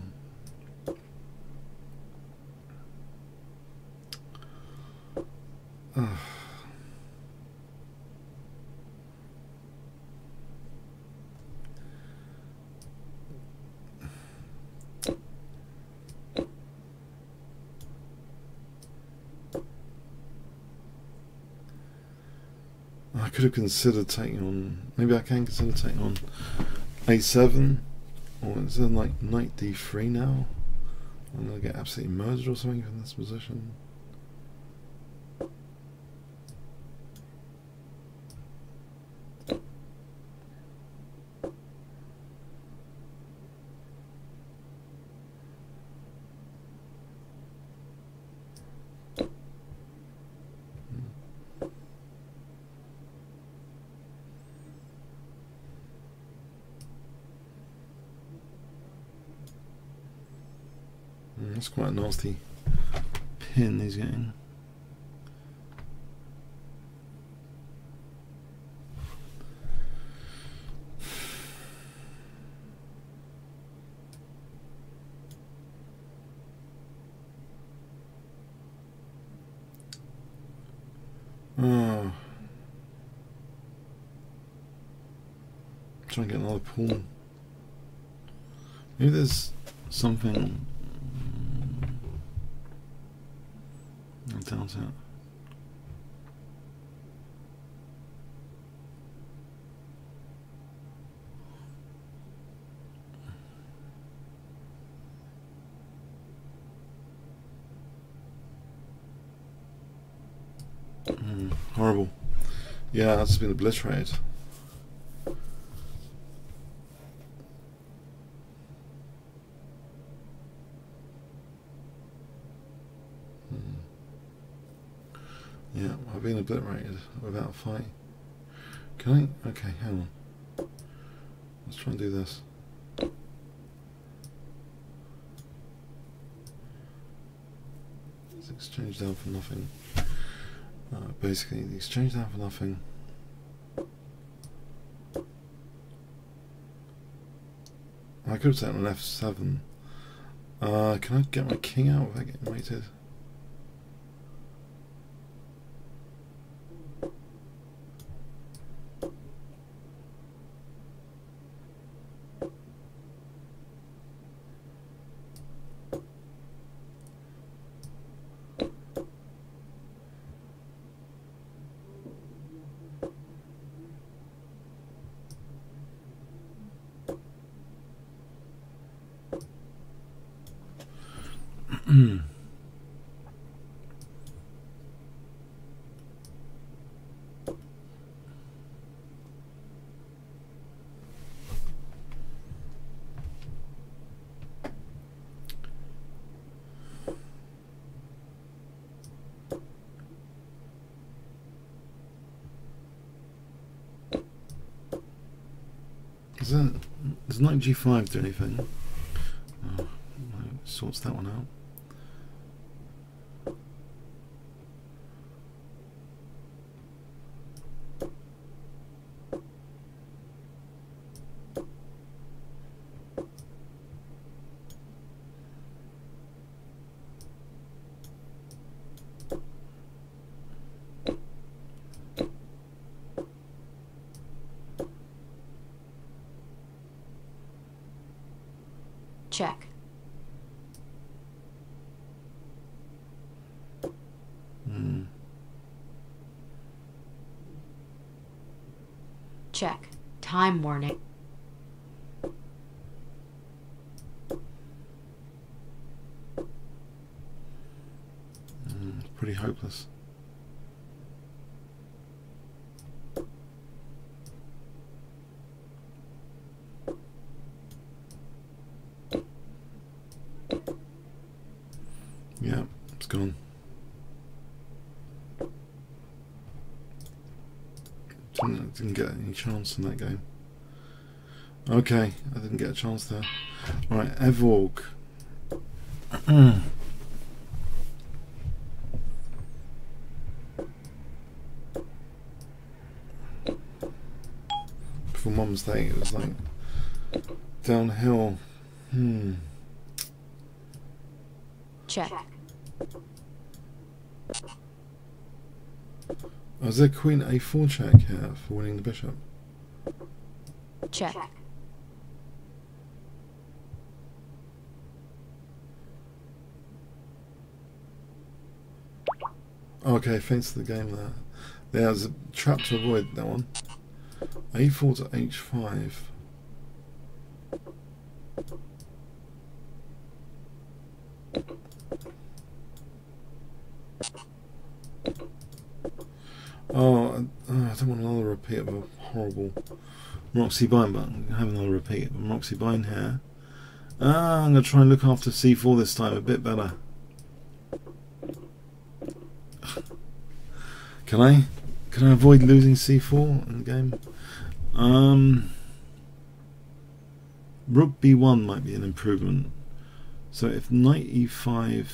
I could have considered taking on, maybe I can consider taking on a7, or is it like knight d3 now? I'm going to get absolutely murdered or something from this position. That's quite a nasty pin he's getting. Oh. Try and get another pawn. Maybe there's something. I doubt it. Horrible. Yeah, that's been obliterated. Yeah, I've been obliterated without a fight. Can I? Okay, hang on. Let's try and do this. Let's exchange down for nothing. Basically, the exchange down for nothing. I could have taken an F7. Can I get my king out without getting mated? Does knight g5 do anything? Oh, no, sorts that one out. Check. Check. Time warning. Pretty hopeless. Yeah, it's gone. Didn't get any chance in that game. Okay, I didn't get a chance there. Alright, Evorg. For my mistake, it was like downhill. Check. Oh, is there Queen A4 check here for winning the bishop? Check. Okay, thanks to the game there. There's a trap to avoid that one. A4 to H5. Oh, I don't want another repeat of a horrible Roxy Bind, but I'm going to have another repeat of Roxy Bind here. I'm going to try and look after C4 this time a bit better. Can I avoid losing C4 in the game? Rook B1 might be an improvement. So if knight e5,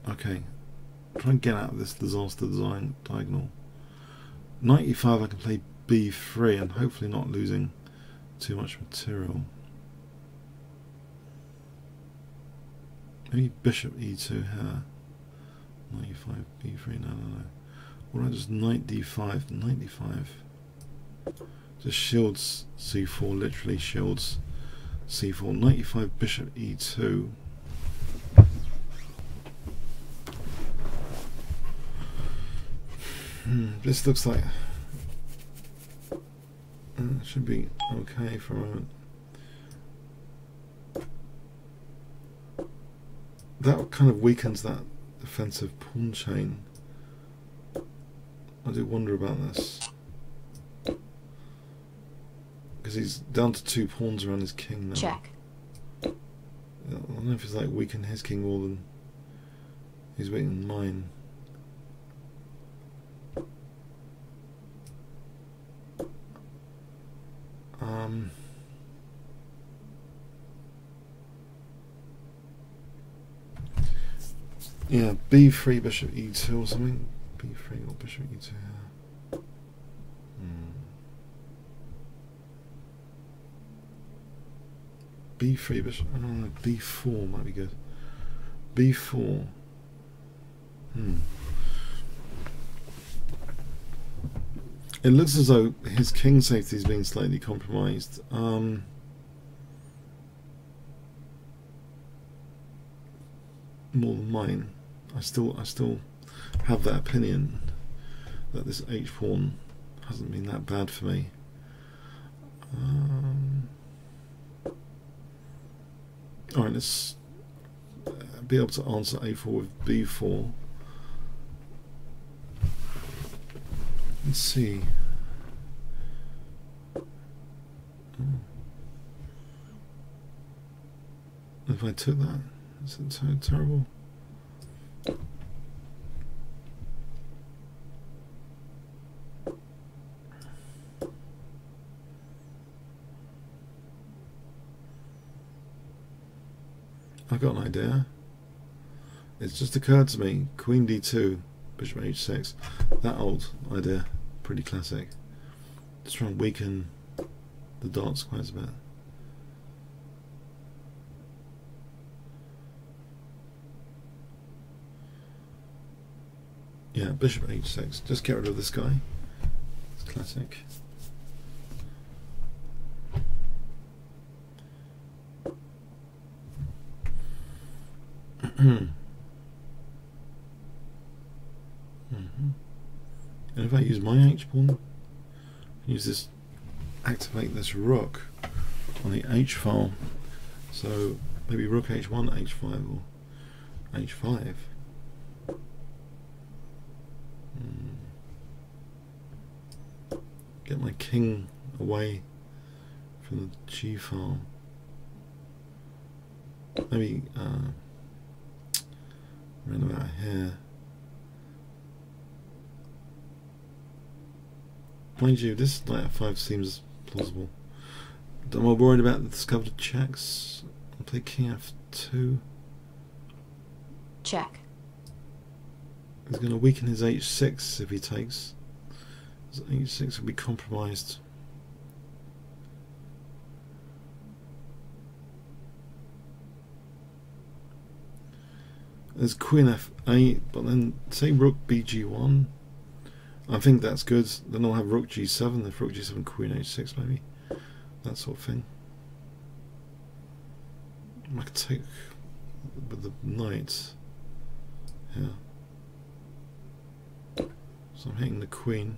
okay, try and get out of this disaster design diagonal. Knight e5, I can play b3 and hopefully not losing too much material. Maybe bishop e2 here. Knight e5, b3, no. Or I just knight d5, knight d5. Just shields c4, literally shields c4. Knight e5, bishop e2. This looks like should be okay for a moment. That kind of weakens that defensive pawn chain. I do wonder about this, because he's down to 2 pawns around his king now. Check. I don't know if he's like weakening his king more than he's weakening mine. Yeah, b3 bishop e2 or something. b3 or bishop e2. b3 bishop. I don't know. b4 might be good. b4. It looks as though his king safety is being slightly compromised. More than mine. I still have that opinion that this h pawn hasn't been that bad for me. Alright, let's be able to answer a4 with b4. Let's see. If I took that, is it so terrible? I've got an idea. It's just occurred to me. Queen d2, bishop h6. That old idea, pretty classic. Just try and weaken the dark squares a bit. Yeah, bishop h6. Just get rid of this guy. It's classic. And if I use my h-pawn, use this, activate this rook on the h file. So maybe rook h1, h5, or h5. Get my king away from the g file. Maybe around about here. Mind you, this knight f5 seems plausible. Am I worried about the discovered checks? I'll play king f2. Check. He's going to weaken his h6 if he takes. His h6 will be compromised. There's queen f8, but then say rook bg1. I think that's good. Then I'll have rook g7. If rook g7, queen h6 maybe. That sort of thing. I could take with the knight here. So I'm hitting the queen.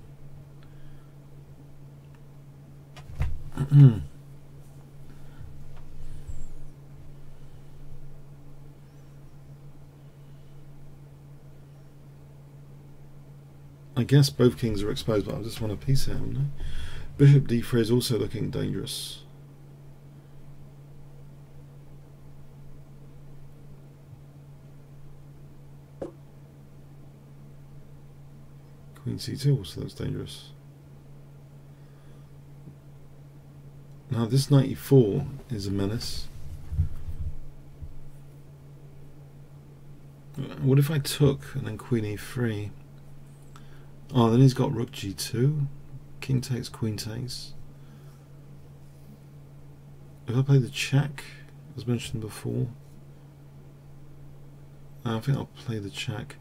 I guess both kings are exposed, but I just want a piece here, haven't I? Bishop d3 is also looking dangerous. Queen c2 also looks dangerous. Now this knight e4 is a menace. What if I took and then queen e3? Oh, then he's got rook g2. King takes, queen takes. If I play the check, as mentioned before, I think I'll play the check.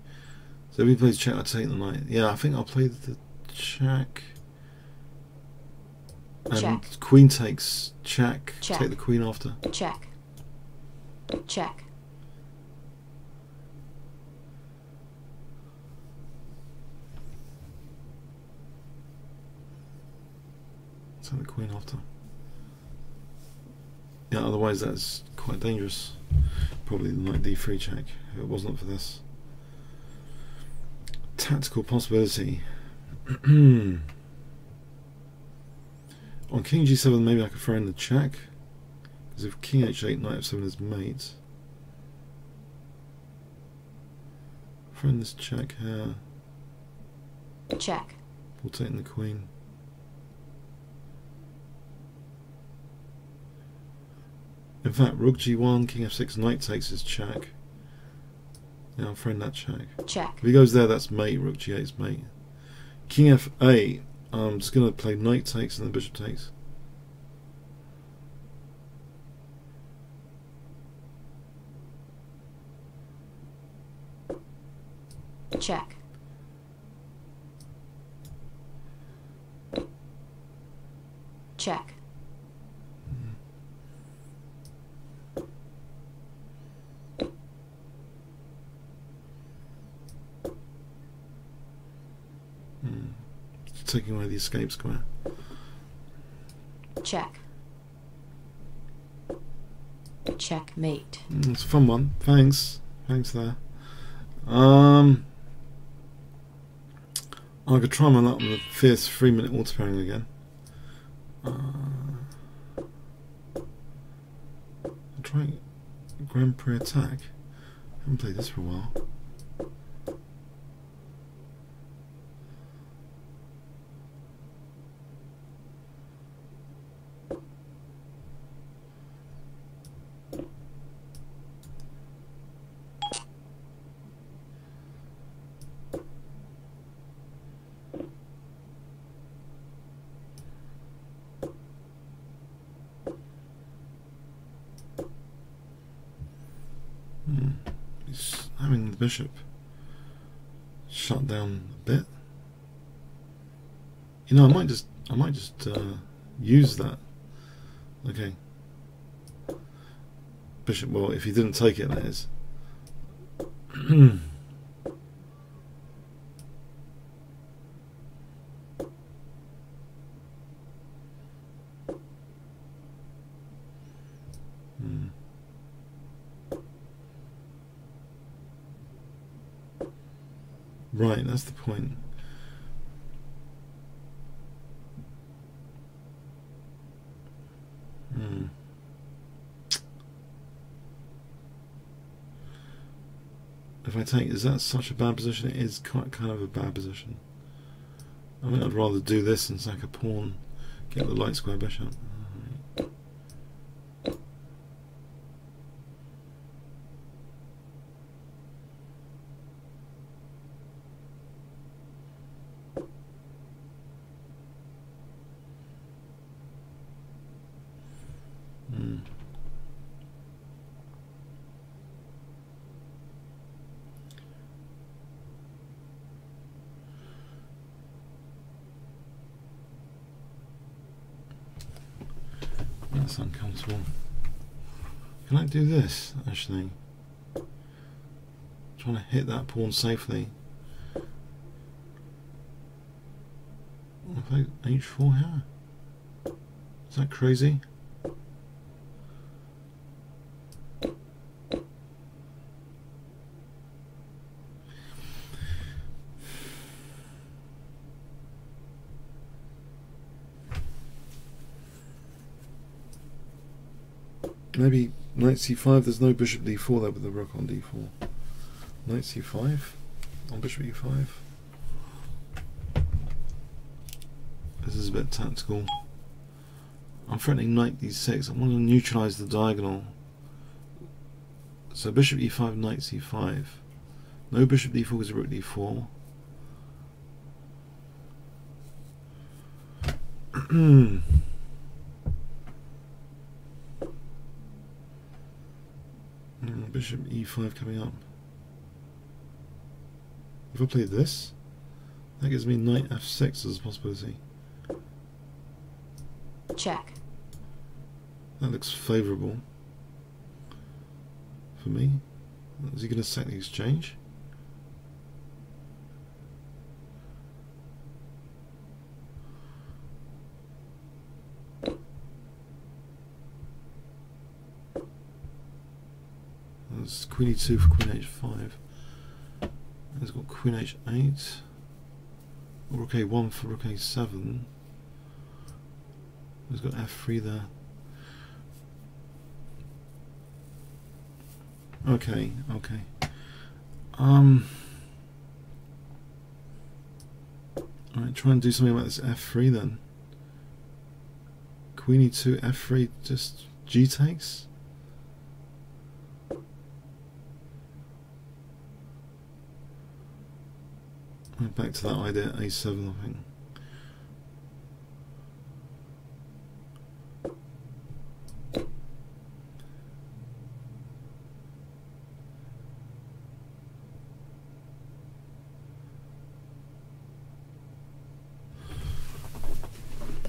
So if he plays check, I take the knight. Yeah, I think I'll play the check. And Check. queen takes, check. Check. Take the queen after. Check. Check. Take the queen after. Yeah, otherwise that's quite dangerous. Probably the knight d3 check if it wasn't for this. Tactical possibility. On king g7 maybe I could throw in the check, because if king h8 knight f7 is mate, throw in this check here, Check. rotating the queen. In fact, rook g1, king f6, knight takes his check. Yeah, I'm throwing that check. Check. If he goes there, that's mate. Rook g8 is mate. King f8, I'm just going to play knight takes and then bishop takes. Check. Check. Taking away the escape square. Check. Checkmate. It's a fun one. Thanks. Thanks there. I could try my luck with the fierce 3-minute auto pairing again. I'll try Grand Prix attack. Haven't played this for a while. He's having the bishop shut down a bit. You know, I might just use that. Okay. Bishop. Well, if he didn't take it, that is. Right, that's the point. If I take, is that such a bad position? It is quite kind of a bad position. I think I'd rather do this and sack a pawn, get the light square bishop. That's uncomfortable. Can I do this, actually? Trying to hit that pawn safely. I'll play h4 here. Is that crazy? Maybe knight c5, there's no bishop d4 there with the rook on d4. Knight c5 on bishop e5. This is a bit tactical. I'm threatening knight d6. I want to neutralise the diagonal. So bishop e5, knight c5. No bishop d4 because of rook d4. Bishop e5 coming up. If I play this, that gives me knight f6 as a possibility. Check. That looks favourable for me. Is he going to sack the exchange? That's queen e2 for queen h5. He's got queen h8. Rook a1 for rook a7. He's got f3 there. Okay, okay. Alright, try and do something about this f3 then. Queen e2, f3, just g takes? Back to that idea, a7 I think.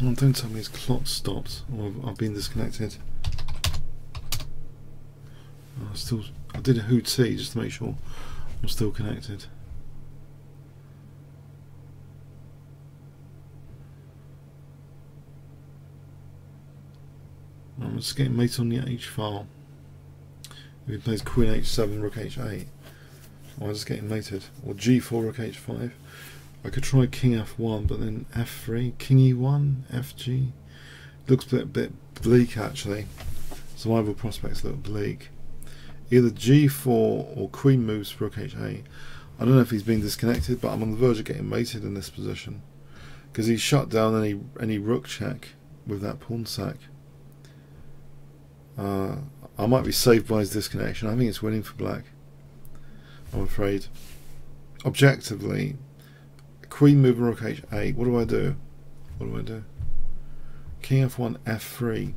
Oh, don't tell me his clock stopped, or I've been disconnected. I did a hootie just to make sure I'm still connected. I'm just getting mate on the H file. If he plays queen h7, rook h8, I'm just getting mated. Or g4, rook h5. I could try king f1, but then f3, king e1, fg. Looks a bit bleak actually. Survival prospects look bleak. Either g4 or queen moves for rook h8. I don't know if he's been disconnected, but I'm on the verge of getting mated in this position because he shut down any rook check with that pawn sack. I might be saved by his disconnection. I think it's winning for black, I'm afraid. Objectively, queen move rook h8. What do I do? What do I do? King f1, f3.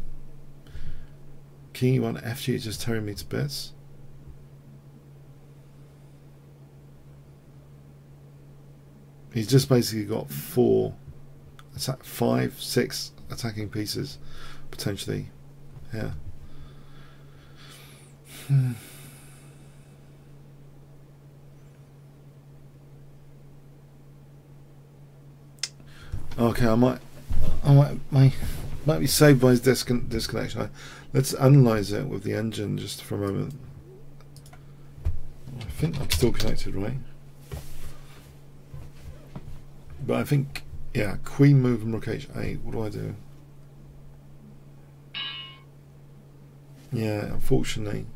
King e1, fg is just tearing me to bits. He's just basically got 5, 6 attacking pieces potentially. Yeah. Okay, I might be saved by his disconnection. Let's analyze it with the engine just for a moment. I think I'm still connected, right? But I think, yeah, queen move and rook h8. What do I do? Yeah, unfortunately,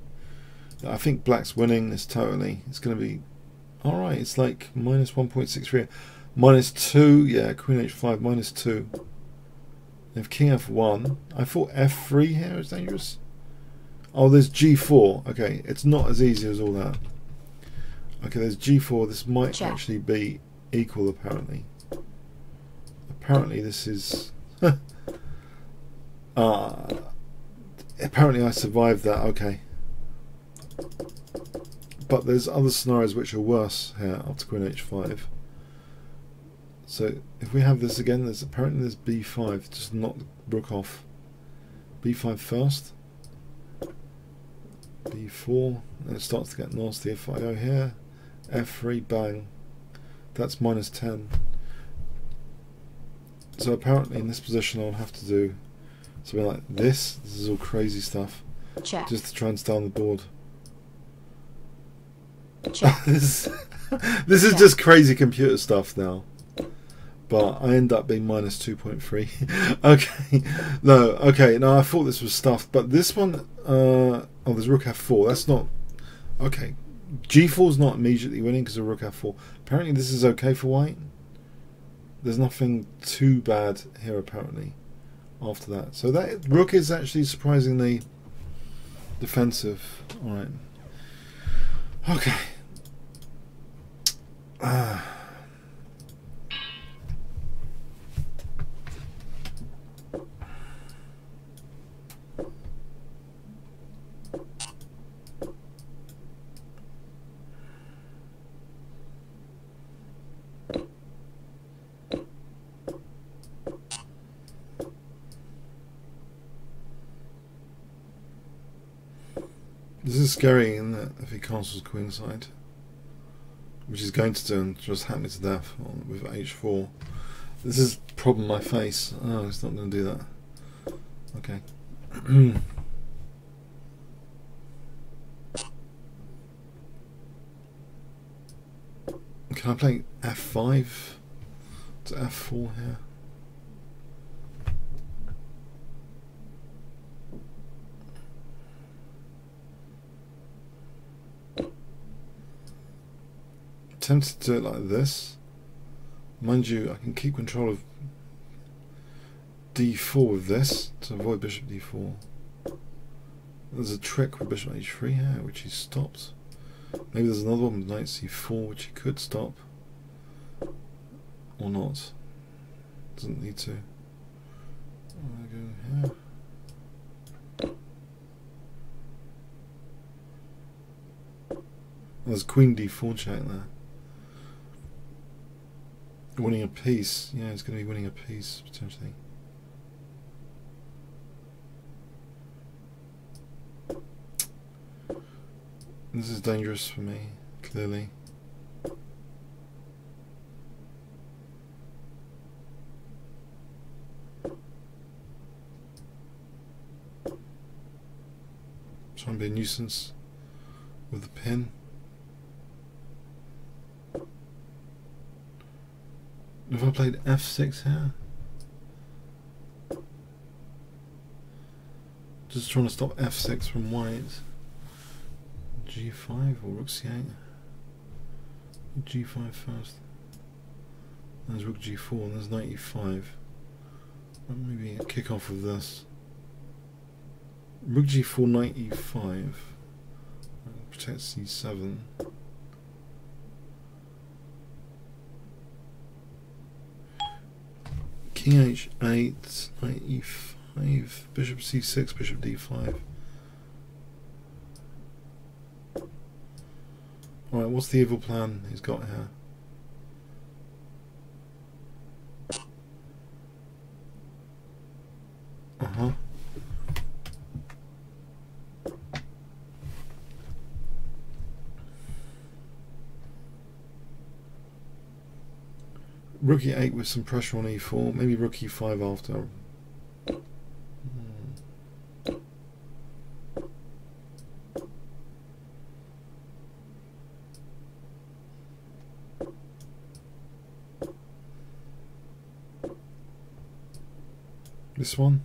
I think black's winning this totally. It's going to be alright. It's like minus 1.63. Minus 2, yeah, queen h5, minus 2. If king f1, I thought f3 here is dangerous. Oh, there's g4. Okay, it's not as easy as all that. Okay, there's g4. This might actually be equal, apparently. Apparently this is... apparently I survived that, okay. But there's other scenarios which are worse here, up to queen h5. So if we have this again, there's b5, just knock the rook off. b5 first. b4, and it starts to get nasty. If I go here, f3, bang. That's minus 10. So apparently in this position I'll have to do something like this. This is all crazy stuff. Check. Just to try and stay on the board. Check. This is just crazy computer stuff now. But I end up being minus 2.3. Okay. No, okay. No, I thought this was stuffed. But this one, oh, there's rook f4. That's not... Okay. g4 is not immediately winning because of rook f4. Apparently this is okay for white. There's nothing too bad here, apparently, after that. So that rook is actually surprisingly defensive. Alright. Okay. This is scary in that if he castles queenside, which he's going to do and just hack me to death with h4. This is a problem I face. Oh, he's not going to do that. Okay. Can I play f5 to f4 here? Tempted to do it like this. Mind you, I can keep control of d4 with this to avoid bishop d4. There's a trick with bishop h3 here, which he stopped. Maybe there's another one with knight c4, which he could stop. Or not. Doesn't need to. I go here. There's queen d4 check there. Winning a piece. Yeah, he's going to be winning a piece, potentially. This is dangerous for me, clearly. Trying to be a nuisance with the pin. If I played f6 here, just trying to stop f6 from white. g5 or rook c8. g5 first. There's rook g4 and there's knight e5. Maybe a kick off of this. Rook g4, knight e5. Protect c7. King h8, knight e5, bishop c6, bishop d5. Alright, what's the evil plan he's got here? Rook e8 with some pressure on e4, maybe rook e5 after. This one,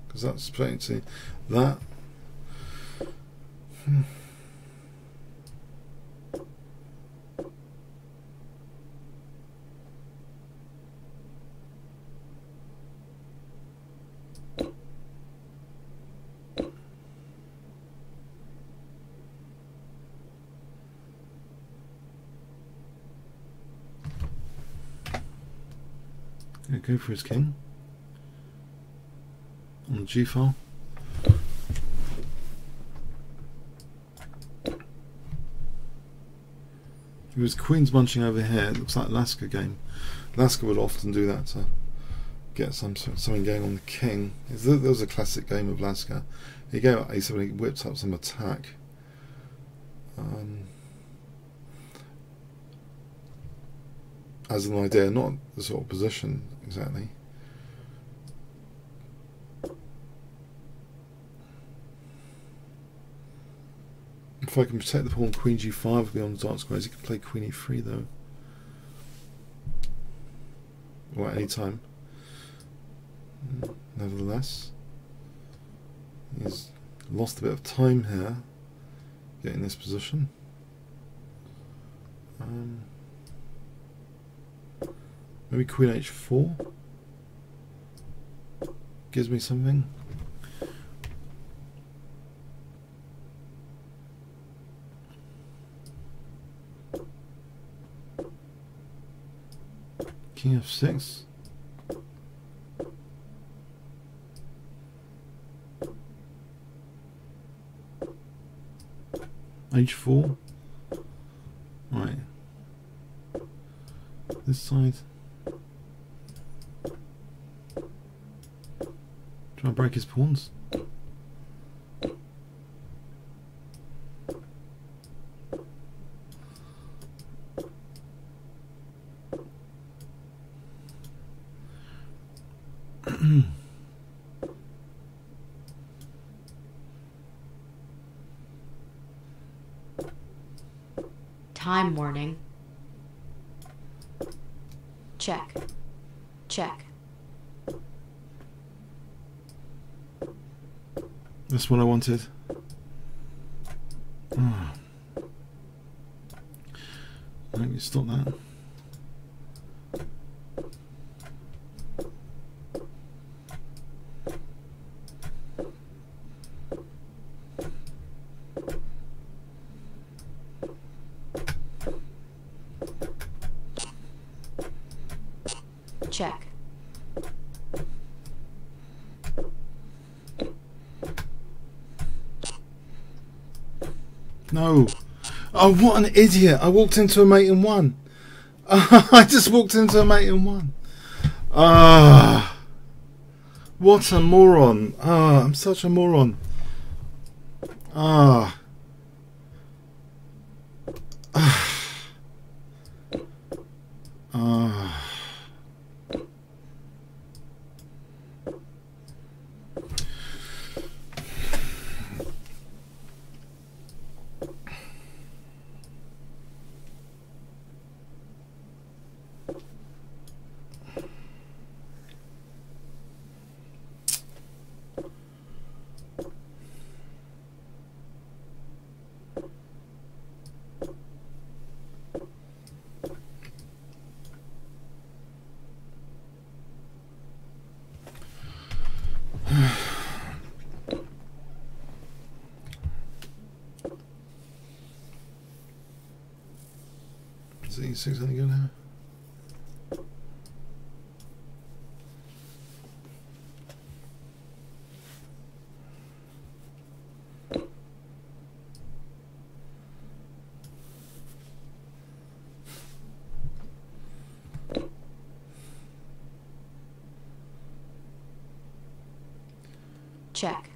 because that's protecting that. Go for his king on the G file. If it was queens munching over here, it looks like Lasker game. Lasker would often do that to get something going on the king. There was a classic game of Lasker. He gave up a7, he whipped up some attack. As an idea, not the sort of position exactly. If I can protect the pawn, queen g5 beyond the dark squares, he can play queen e3 though. Or at any time. Nevertheless, he's lost a bit of time here getting this position. Maybe queen h4 gives me something. King f6. H4. Right. This side. Try and break his pawns. Time warning. Check. Check. That's what I wanted. Let me stop that. Check. No. Oh, what an idiot. I walked into a mate in one. I just walked into a mate in one. Ah. What a moron. Ah, I'm such a moron. Ah. Ah. Is E6 any good now? Check.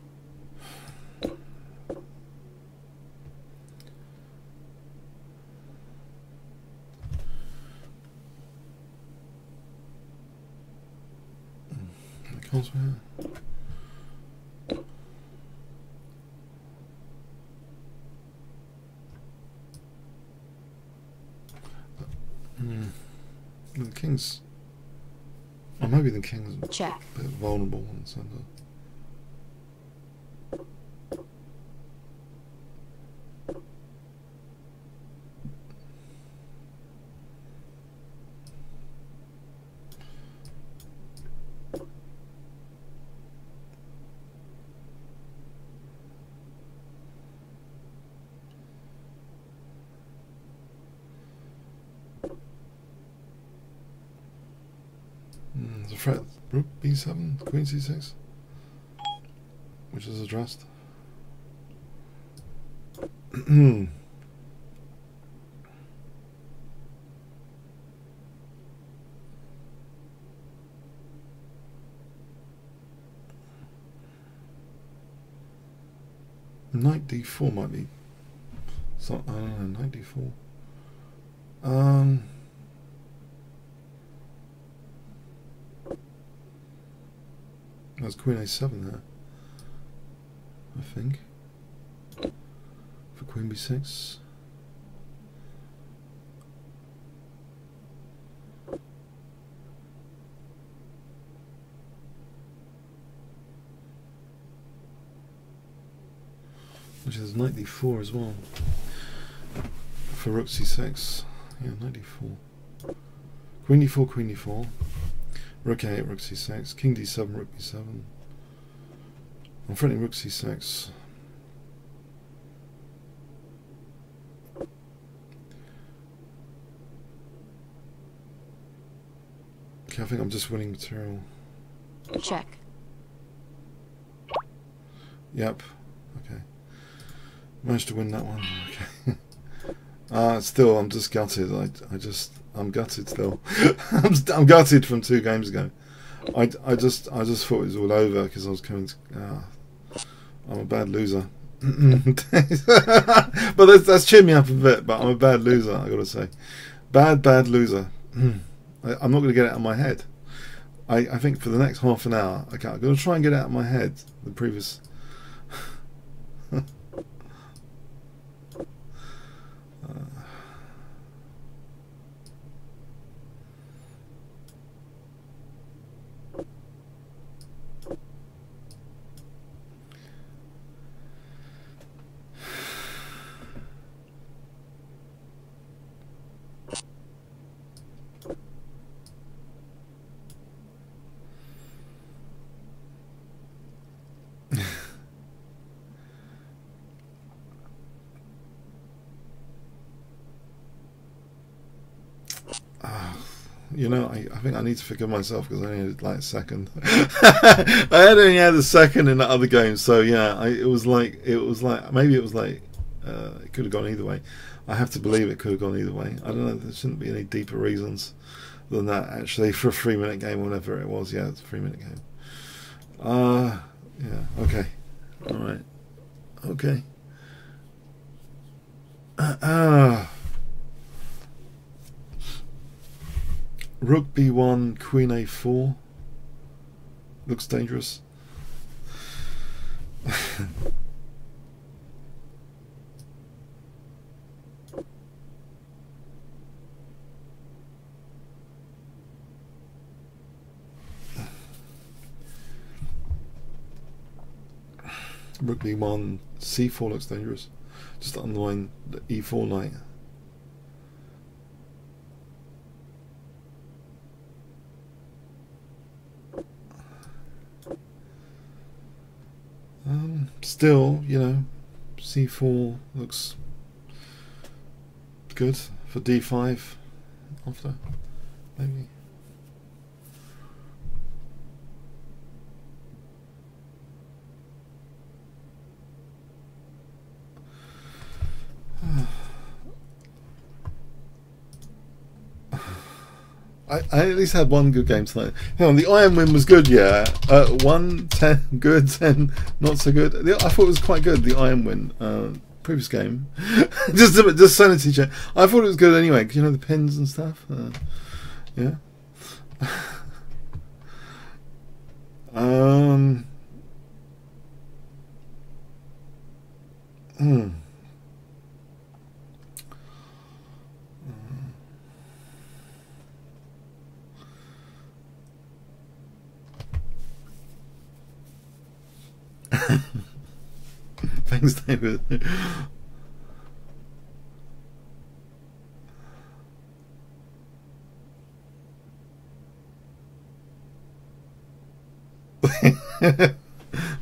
Elsewhere. The king's. Or maybe the king's Check. a bit vulnerable in the centre. There's a threat. Rook b7, queen c6, which is addressed. Knight d4 might be. So I don't know. Knight d4. There's queen a7 there, I think, for queen b6. Which is knight d4 as well, for rook c6. Yeah, knight d4. Queen d4, queen d4. Rook a8, rook c6, king d7, rook b7. I'm threatening rook c6. Okay, I think I'm just winning material. Check. Yep. Okay. Managed to win that one. Okay. Still, I'm just gutted. I'm gutted still. I'm gutted from 2 games ago. I just thought it was all over because I was coming to. I'm a bad loser. But that's cheered me up a bit. But I'm a bad loser. I gotta say, bad loser. I'm not going to get it out of my head. I think for the next half an hour, okay, I'm going to try and get it out of my head. The previous. You know, I think I need to forgive myself because I only had like a second. I only had a second in that other game, so yeah, it was like maybe it was like it could have gone either way. I have to believe it could have gone either way. I don't know. There shouldn't be any deeper reasons than that actually for a 3-minute game, or whatever it was. Yeah, it's a 3-minute game. Yeah. Okay. All right. Okay. Rook b1, queen a4. Looks dangerous. Rook b1, c4 looks dangerous. Just to underline the e4 knight. Still, you know, c4 looks good for d5 after, maybe. I at least had one good game tonight. Hang on, the iron win was good, yeah. 1, 10 good, 10 not so good. I thought it was quite good, the iron win. Previous game. just sanity check. I thought it was good anyway, because you know the pins and stuff. Yeah. Thanks, David.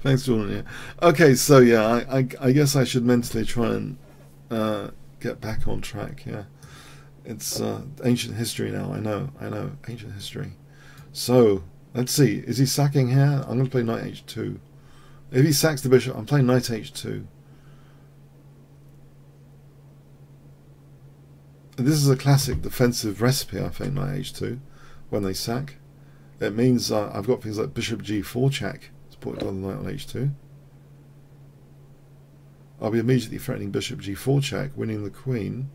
Thanks, Jordan. Yeah. Okay, so yeah, I guess I should mentally try and get back on track. Yeah, it's ancient history now. I know, ancient history. So let's see. Is he sacking here? I'm going to play knight h2. If he sacks the bishop, I'm playing knight h2. This is a classic defensive recipe, I think, knight h2. When they sack, it means I've got things like bishop g4 check to put it on the knight on h2. I'll be immediately threatening bishop g4 check, winning the queen.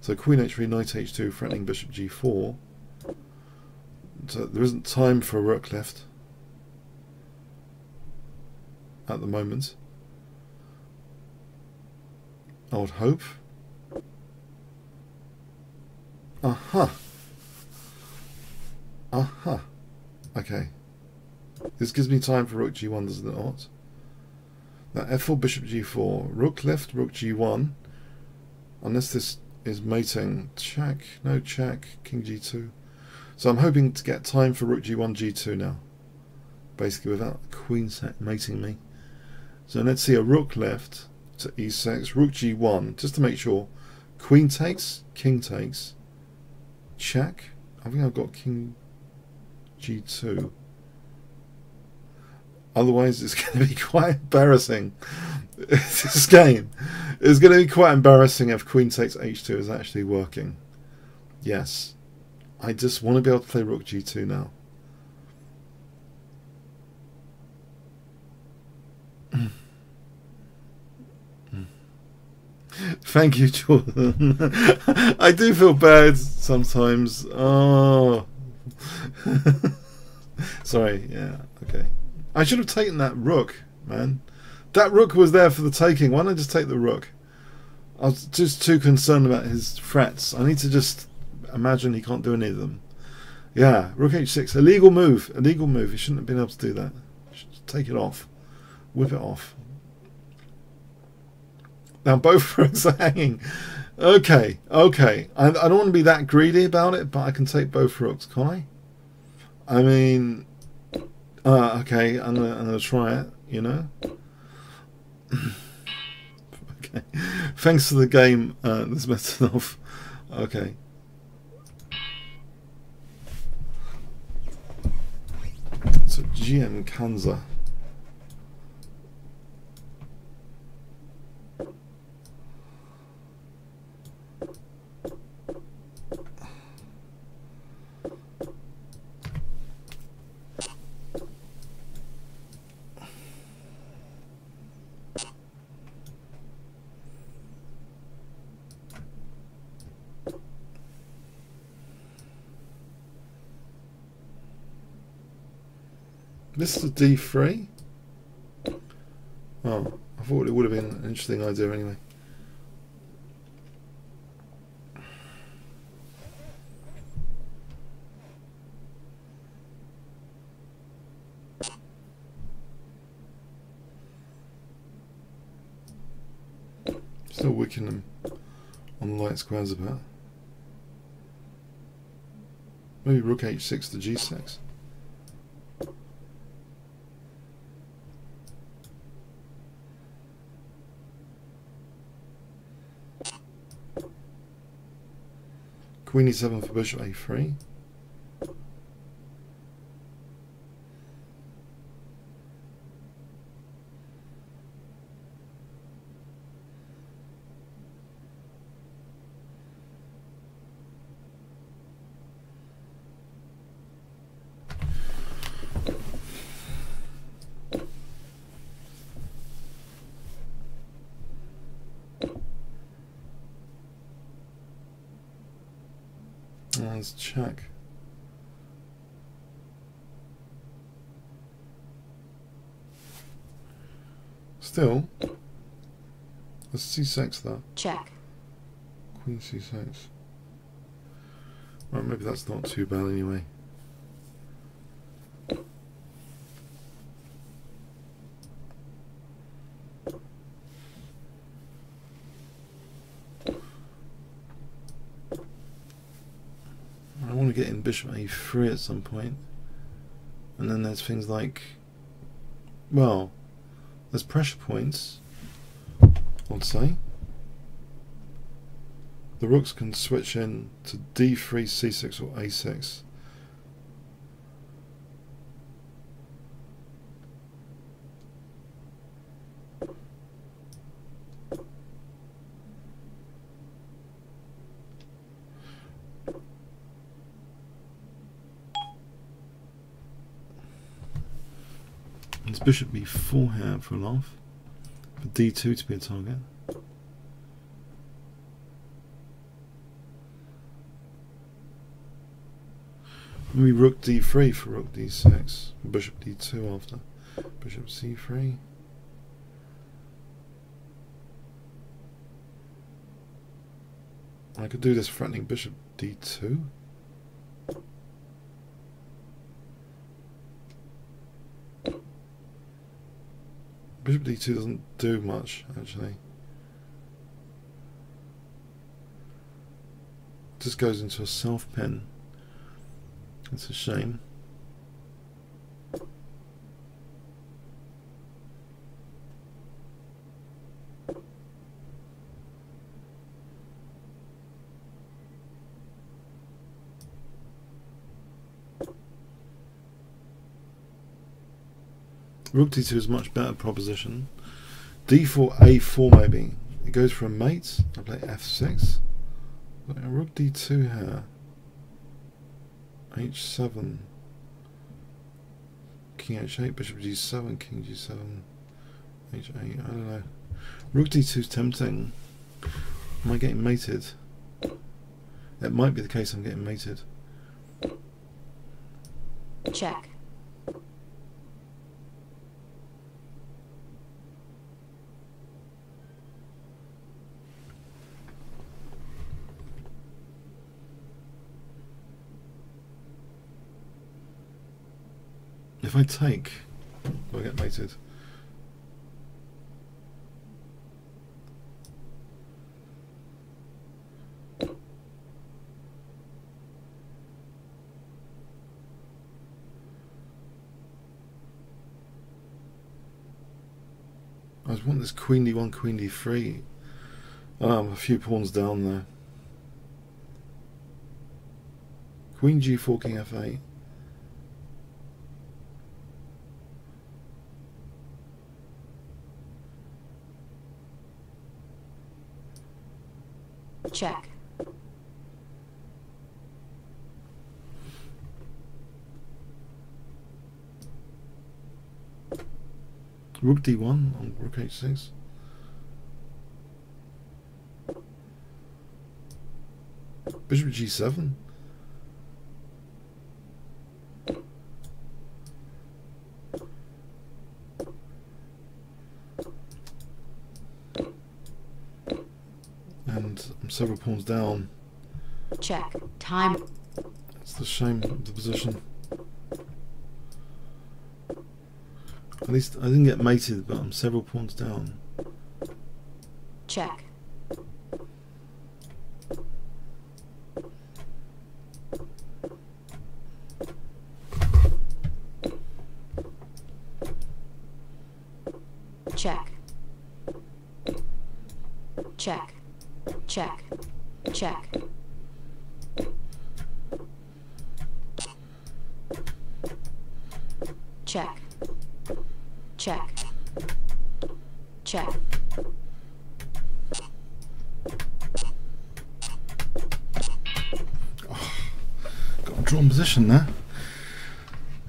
So queen h3, knight h2, threatening bishop g4. So there isn't time for a rook left at the moment, I would hope. Okay. This gives me time for rook g1, does it not? Now f4, bishop g4, rook left, rook g1. Unless this is mating, check, no check, king g2. So I'm hoping to get time for rook g1, g2 now. Basically without queen set mating me. So let's see, a rook left to e6, rook g1, just to make sure. Queen takes, king takes, check. I think I've got king. g2. Otherwise, it's going to be quite embarrassing. This game is going to be quite embarrassing if queen takes h2 is actually working. Yes. I just want to be able to play rook g2 now. Thank you, Jordan. I do feel bad sometimes. Oh. Sorry, yeah, okay. I should have taken that rook, man. That rook was there for the taking. Why don't I just take the rook? I was just too concerned about his threats. I need to just imagine he can't do any of them. Yeah, rook h6. Illegal move. Illegal move. He shouldn't have been able to do that. Should take it off. Whip it off. Now both rooks are hanging. Okay, okay. I don't want to be that greedy about it, but I can take both rooks, can't I? I mean, okay, I'm gonna try it, you know. Okay. Thanks for the game, this Metanov. Okay. So GM Kanza. This is a d3. Oh, I thought it would have been an interesting idea anyway. Still wicking them on the light squares about. Maybe rook h6 to g6. Queen e7 for bishop a3. Let's check. Still, let's c6 that. Check. Queen c6. Right, maybe that's not too bad anyway. I want to get in bishop a3 at some point. And then there's things like, well, there's pressure points, I'd say. The rooks can switch in to d3, c6 or a6. It's bishop b4 here for a laugh, for d2 to be a target. Maybe rook d3 for rook d6, bishop d2 after, bishop c3. I could do this threatening bishop d2. Bishop d2 doesn't do much, actually. It just goes into a self-pin. It's a shame. Rook d2 is a much better proposition. d4, a4 maybe. It goes for a mate. I play f6. Rook d2 here. h7. King h8, bishop g7, king g7, h8, I don't know. Rook d2 is tempting. Am I getting mated? It might be the case I'm getting mated. Check. If I take, do I get mated? I just want this queen d1, queen d3. I'm a few pawns down there. Queen g4, king f8. Check. Rook d1 on rook h6. Bishop g7. And I'm several pawns down. Check. Time. That's the shame of the position. At least I didn't get mated, but I'm several pawns down. Check. Check. Check. Check. Check. Check. Check. Check. Oh, got a drawn position there.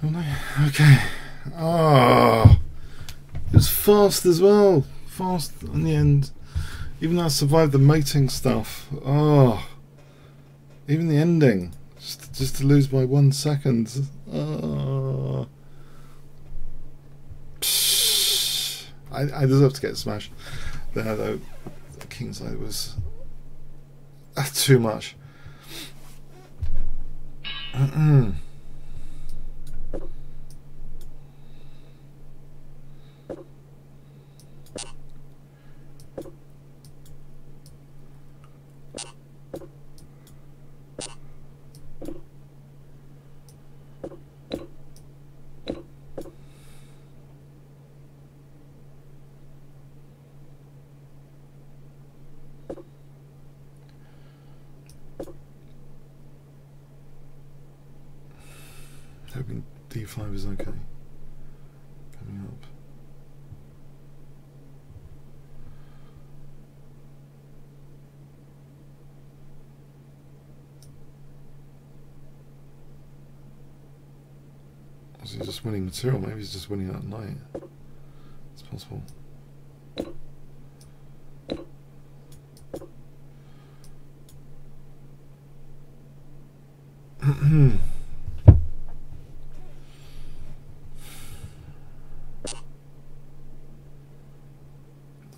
Oh no. Okay. Oh, it was fast as well. Fast in the end. Even though I survived the mating stuff. Oh, even the ending. Just to lose by 1 second. Oh. I deserve to get smashed there though. The kingside was too much. Hoping d5 is okay. Coming up. Is he just winning material? Maybe he's just winning that knight. It's possible.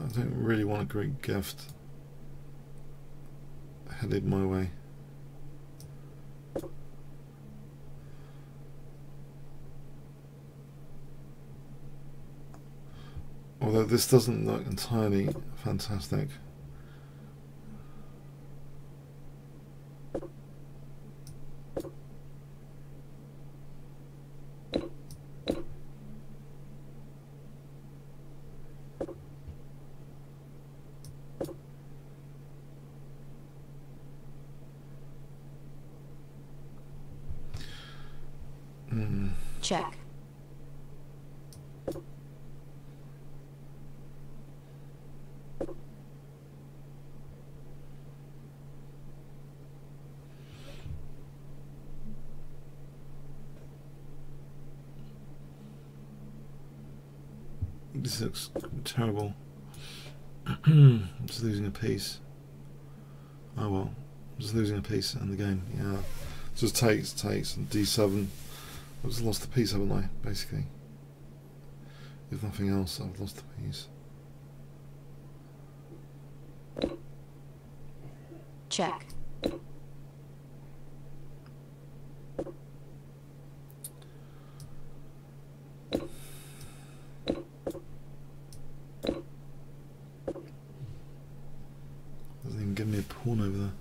I don't really want a great gift headed my way. Although this doesn't look entirely fantastic. Check. This looks terrible. I'm just losing a piece. Oh well, I'm just losing a piece in the game. Yeah, just takes, and d7. I've just lost a piece, haven't I? Basically, if nothing else, I've lost a piece. Check. Doesn't even give me a pawn over there.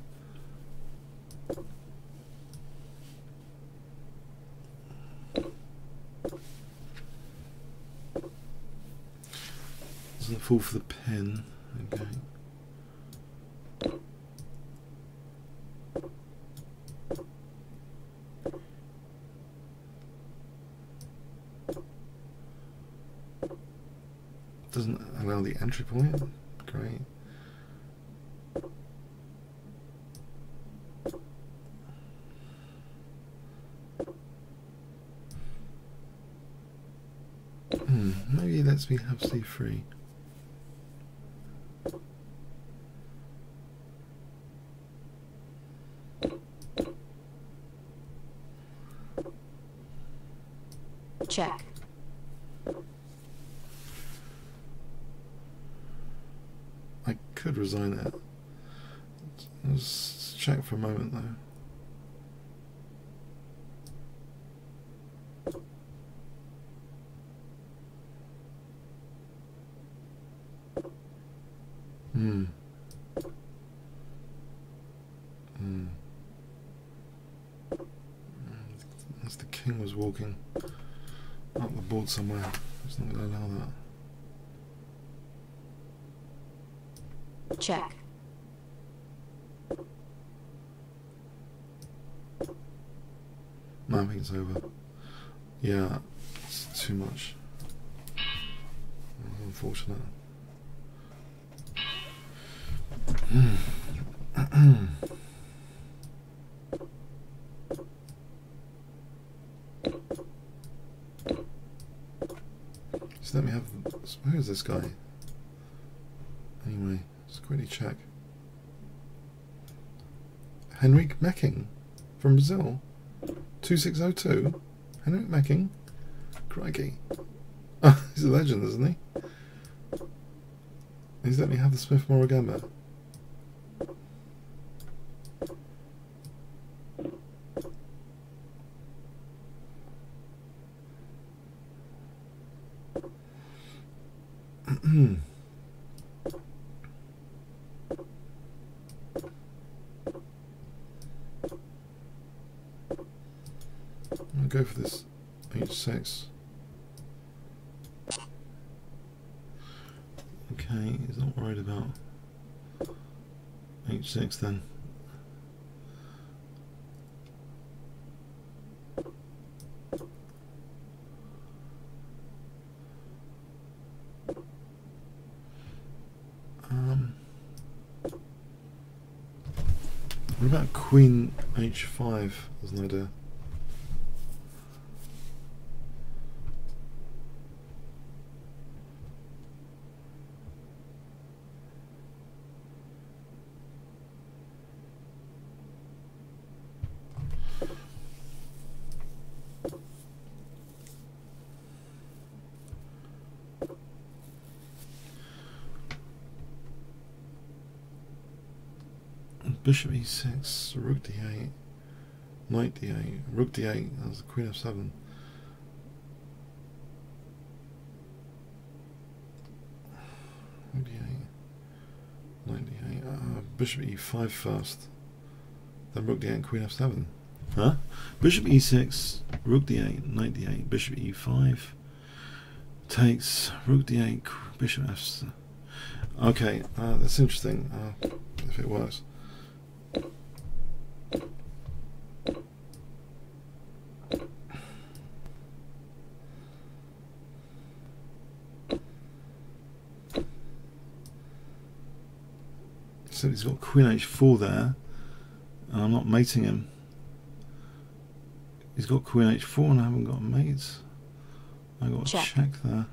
Doesn't fall for the pin. Okay. Doesn't allow the entry point. Great. Maybe he lets me have c3. Check. I could resign it. Let's check for a moment though. As the king was walking up the board somewhere, it's not going to allow that. Check. No, I think it's over. Yeah, it's too much. Unfortunate. Just let me have. Where is this guy? Anyway, let's quickly check. Henrik Mecking from Brazil, 2602. Henrik Mecking, crikey! Oh, he's a legend, isn't he? He's let me have the Smith Morrow Gambit. I'll go for this h6. Okay, he's not worried about h6 then. What about Queen h5 as an idea? Bishop e6, rook d8, knight d8, rook d8, that was the queen f7. Rook d8, knight d8, bishop e5 first, then rook d8 and queen f7. Huh? Bishop e6, rook d8, knight d8, bishop e5, takes, rook d8, bishop f7. Okay, that's interesting, if it works. So he's got queen h4 there, and I'm not mating him. He's got queen h4 and I haven't got mates. I got a check there.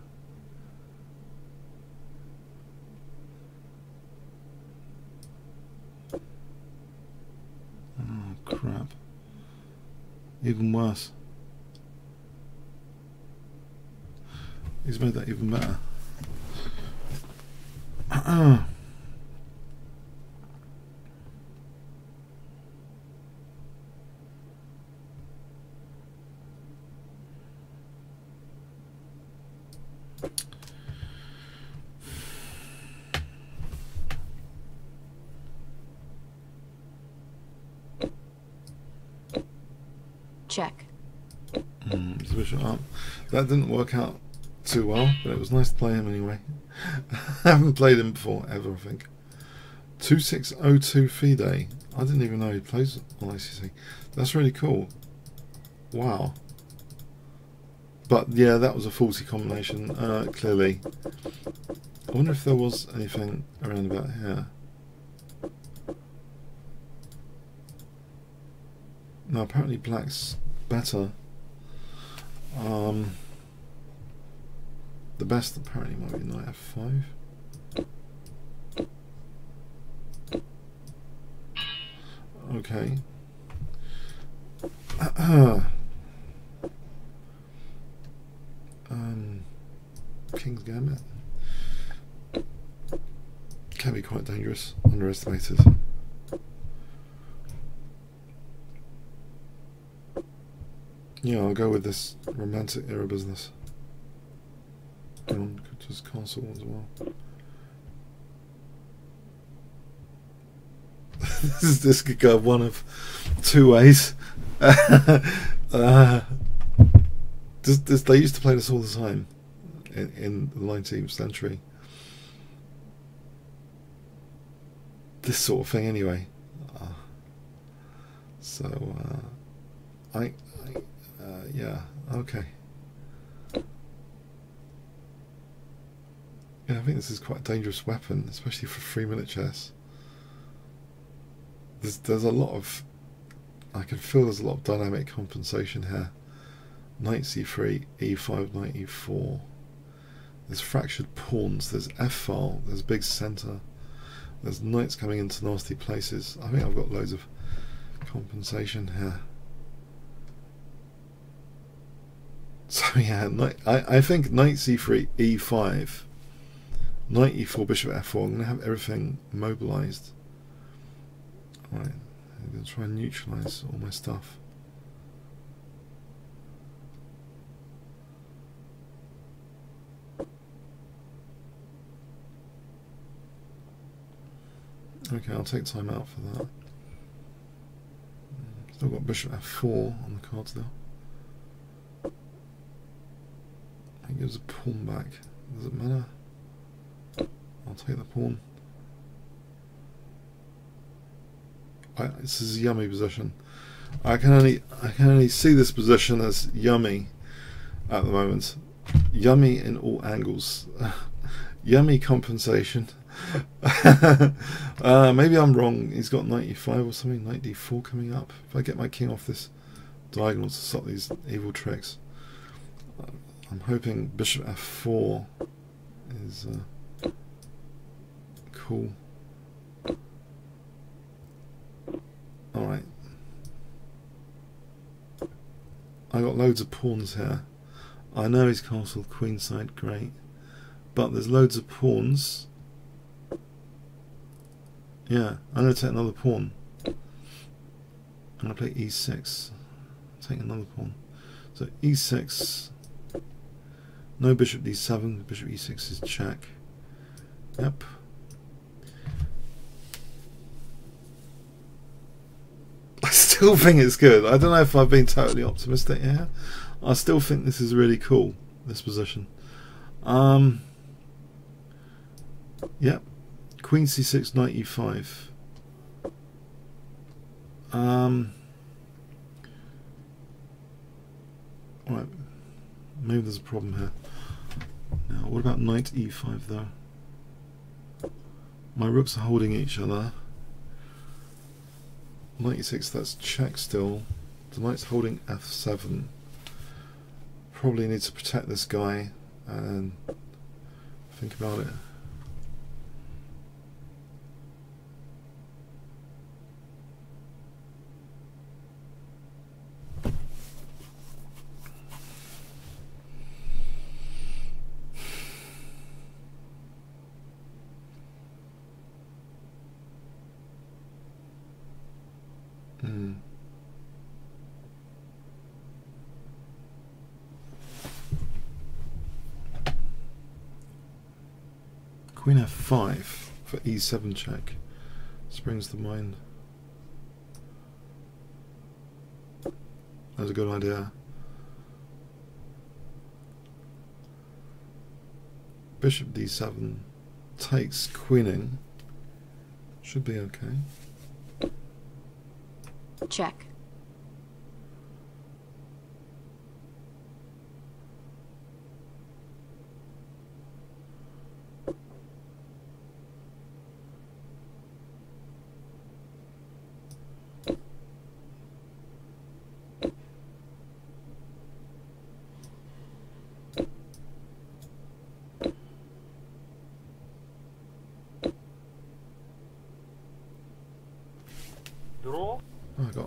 even worse. He's made that even better. Check. He's a bishop up. That didn't work out too well, but it was nice to play him anyway. I haven't played him before, ever, I think. 2602 FIDE. I didn't even know he plays on ICC. That's really cool. Wow. But yeah, that was a faulty combination, clearly. I wonder if there was anything around about here. No, apparently black's better. The best apparently might be knight f5. Okay. King's Gambit can be quite dangerous, underestimated. Yeah, I'll go with this romantic era business. Hang on, could just castle as well. This could go one of two ways. They used to play this all the time in the 19th century. This sort of thing, anyway. Yeah, okay. Yeah, I think this is quite a dangerous weapon, especially for 3-minute chess. There's a lot of, I can feel there's a lot of dynamic compensation here. Knight c3, e5, knight e4. There's fractured pawns, there's f-file, there's big centre. There's knights coming into nasty places. I think I've got loads of compensation here. So yeah, I think knight c3, e5, knight e4, bishop f4. I'm going to have everything mobilised. Right, I'm going to try and neutralise all my stuff. Okay, I'll take time out for that. Still got bishop f4 on the cards now. It gives a pawn back. Does it matter? I'll take the pawn. This is a yummy position. I can only see this position as yummy at the moment. Yummy in all angles. Yummy compensation. Maybe I'm wrong. He's got knight e5 or something. Knight d4 coming up. If I get my king off this diagonal to stop these evil tricks. I'm hoping bishop f4 is cool. Alright. I got loads of pawns here. I know he's castled queenside, great. But there's loads of pawns. Yeah, I'm going to take another pawn. I'm going to play e6. Take another pawn. So e6. No bishop d7, bishop e6 is check. Yep. I still think it's good. I don't know if I've been totally optimistic here. I still think this is really cool, this position. Yep. Queen c6, knight e5. Right. Maybe there's a problem here. Now, what about knight e5 though? My rooks are holding each other. Knight e6, that's check still. The knight's holding f7. Probably need to protect this guy and think about it. Queen f5 for e7 check. Springs the mind. That's a good idea. Bishop d7 takes queening. Should be okay. Check.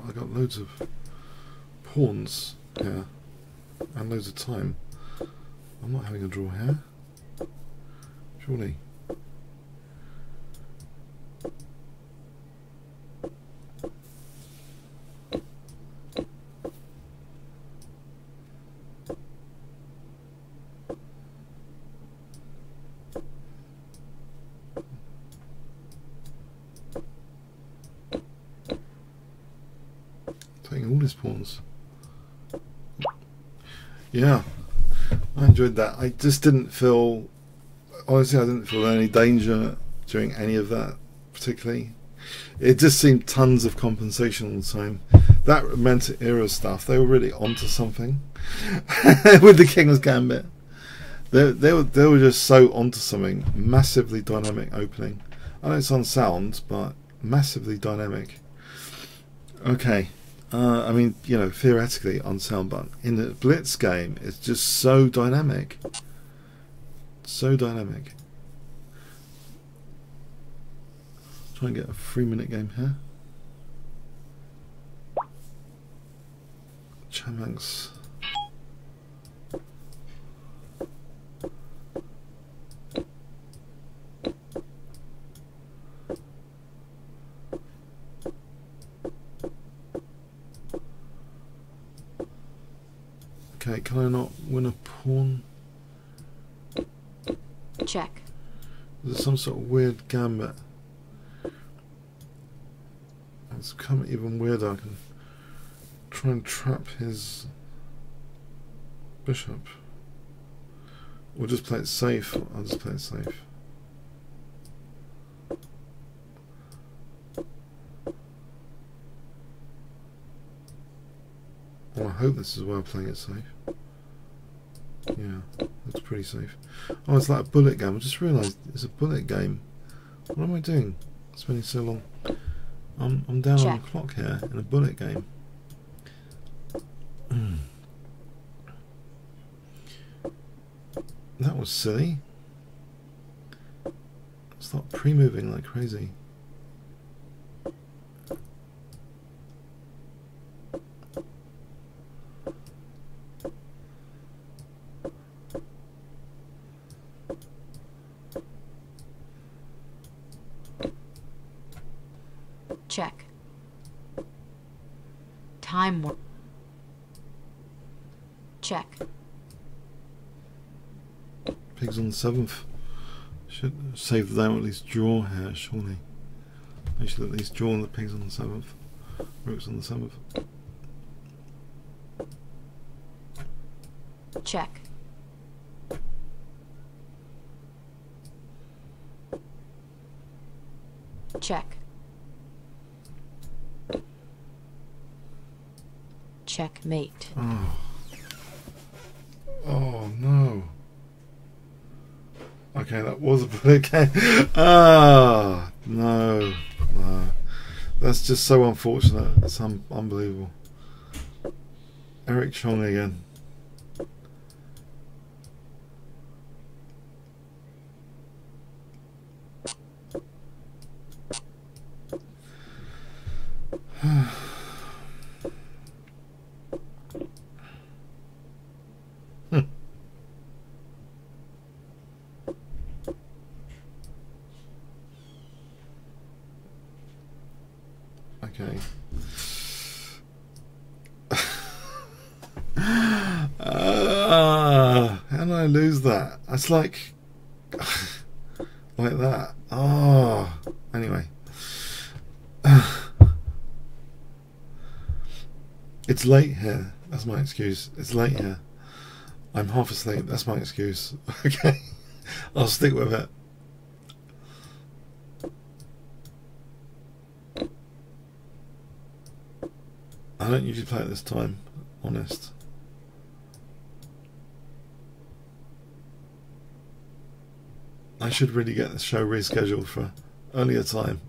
I got loads of pawns here and loads of time. I'm not having a draw here, surely. Taking all his pawns. Yeah, I enjoyed that. I just didn't feel, honestly, I didn't feel any danger during any of that particularly. It just seemed tons of compensation all the time. That Banter era stuff, they were really onto something with the King's Gambit. They were just so onto something. Massively dynamic opening. I know it's unsound, but massively dynamic. Okay. I mean, you know, theoretically unsound, but in the Blitz game, it's just so dynamic. So dynamic. Try and get a 3-minute game here. Chamanx. Okay, can I not win a pawn? Check. Is there some sort of weird gambit? It's become even weirder. I can try and trap his bishop. Or just play it safe. I'll just play it safe. Well, I hope this is why I'm playing it safe. Yeah, that's pretty safe. Oh, it's like a bullet game. I just realised it's a bullet game. What am I doing? Spending so long. I'm down on the clock here in a bullet game. That was silly. Start pre-moving like crazy. Check. Time warp. Check. Pigs on the 7th. Should save them at least draw here, surely. They should at least draw the pigs on the 7th. Rooks on the 7th. Check. Check. Checkmate. Oh. Oh no. Okay, that was a bullet game. Ah, no. No. That's just so unfortunate. It's unbelievable. Eric Chong again. Okay. How did I lose that? It's like like that. Oh, anyway. It's late here. That's my excuse. It's late here. I'm half asleep. That's my excuse. Okay. I'll stick with it. I don't usually play at this time, honest. I should really get the show rescheduled for earlier time.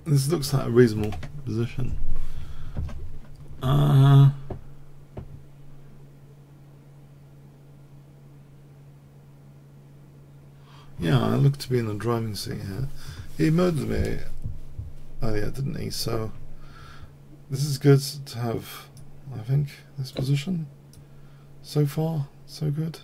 This looks like a reasonable position. Yeah, I look to be in the driving seat here. He murdered me earlier, didn't he? So this is good to have, I think, this position. So far, so good.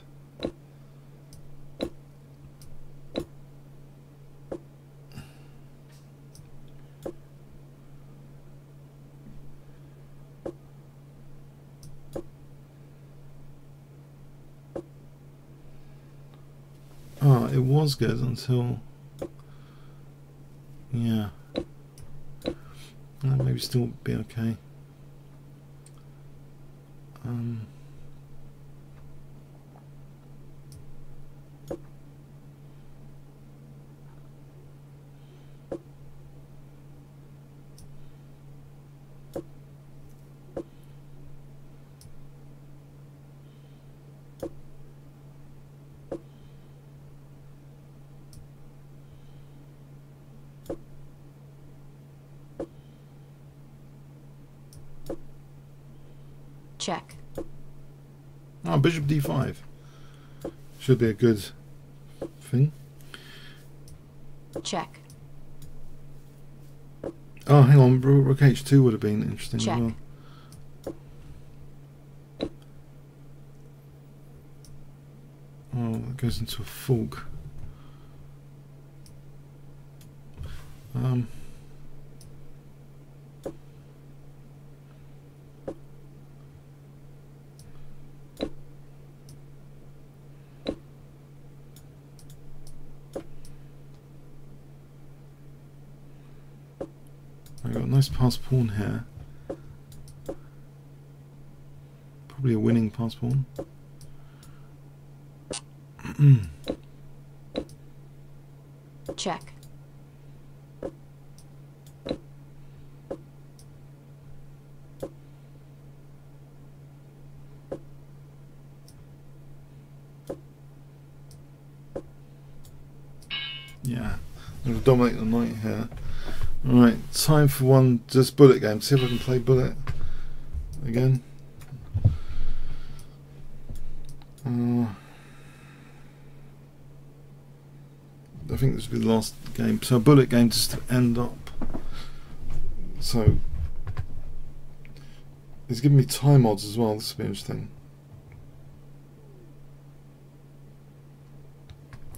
Oh, it was good until, yeah, maybe still be okay. Check. Oh, bishop d5 should be a good thing. Check. Oh, hang on, rook h2 would have been interesting Check. as well. Oh, that goes into a fork. I've got a nice pass pawn here. Probably a winning pass pawn. Check. Yeah, I'm going to dominate the knight here. Alright, time for one just bullet game. See if I can play bullet again. I think this will be the last game. So a bullet game just to end up. So he's giving me time odds as well. This will be interesting.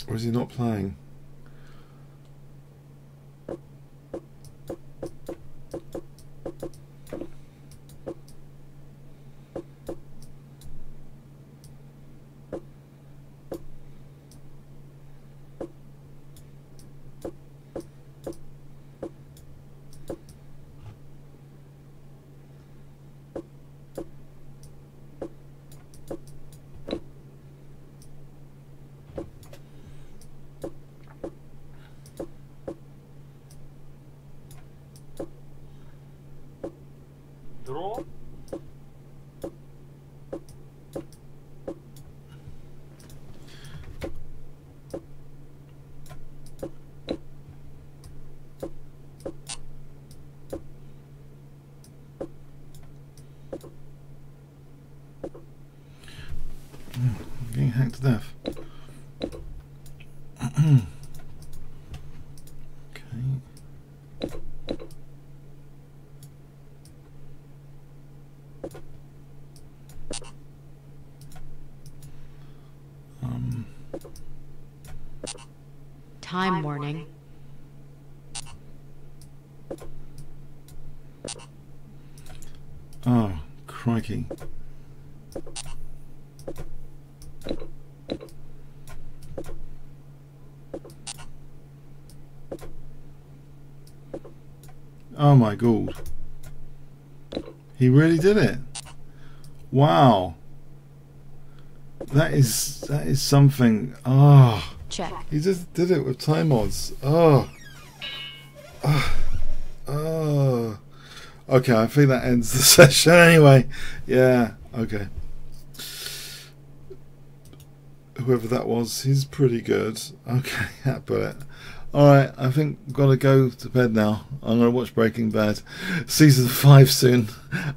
Or is he not playing? time warning. Oh, crikey. Oh my god. He really did it. Wow. That is something. Oh. Check. He just did it with time mods. Oh. Oh. Okay, I think that ends the session anyway. Yeah, okay. Whoever that was, he's pretty good. Okay, but it. Alright, I think I've got to go to bed now. I'm going to watch Breaking Bad. Season 5 soon.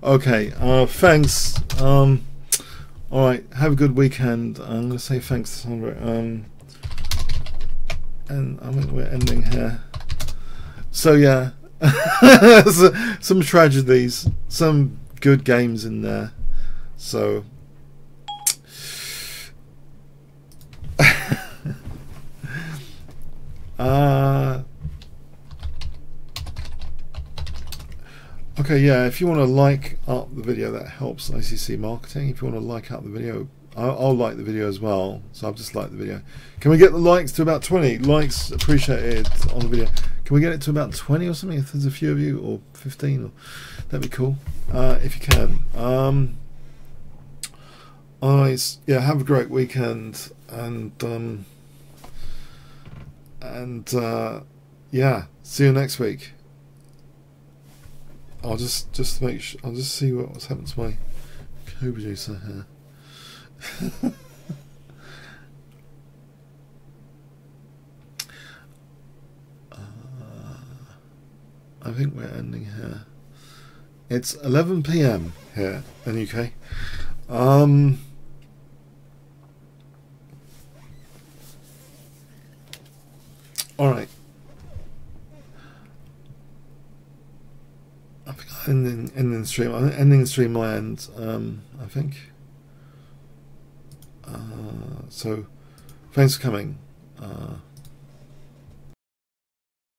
Okay, thanks. Alright, have a good weekend. I'm going to say thanks to Sandra. And I think we're ending here. So yeah, some tragedies, some good games in there. So okay, yeah, if you want to like up the video, that helps ICC marketing. If you want to like up the video, I'll like the video as well. So I've just liked the video. Can we get the likes to about 20 likes? Appreciated on the video. Can we get it to about 20 or something? If there's a few of you, or 15, or that'd be cool. If you can. Yeah, have a great weekend, and yeah, see you next week. I'll just make sure. I'll just see what's happened to my co-producer here. I think we're ending here. It's 11 PM here in the UK. Alright. I think I'm ending the stream. I'm ending the stream my end, I think. So thanks for coming.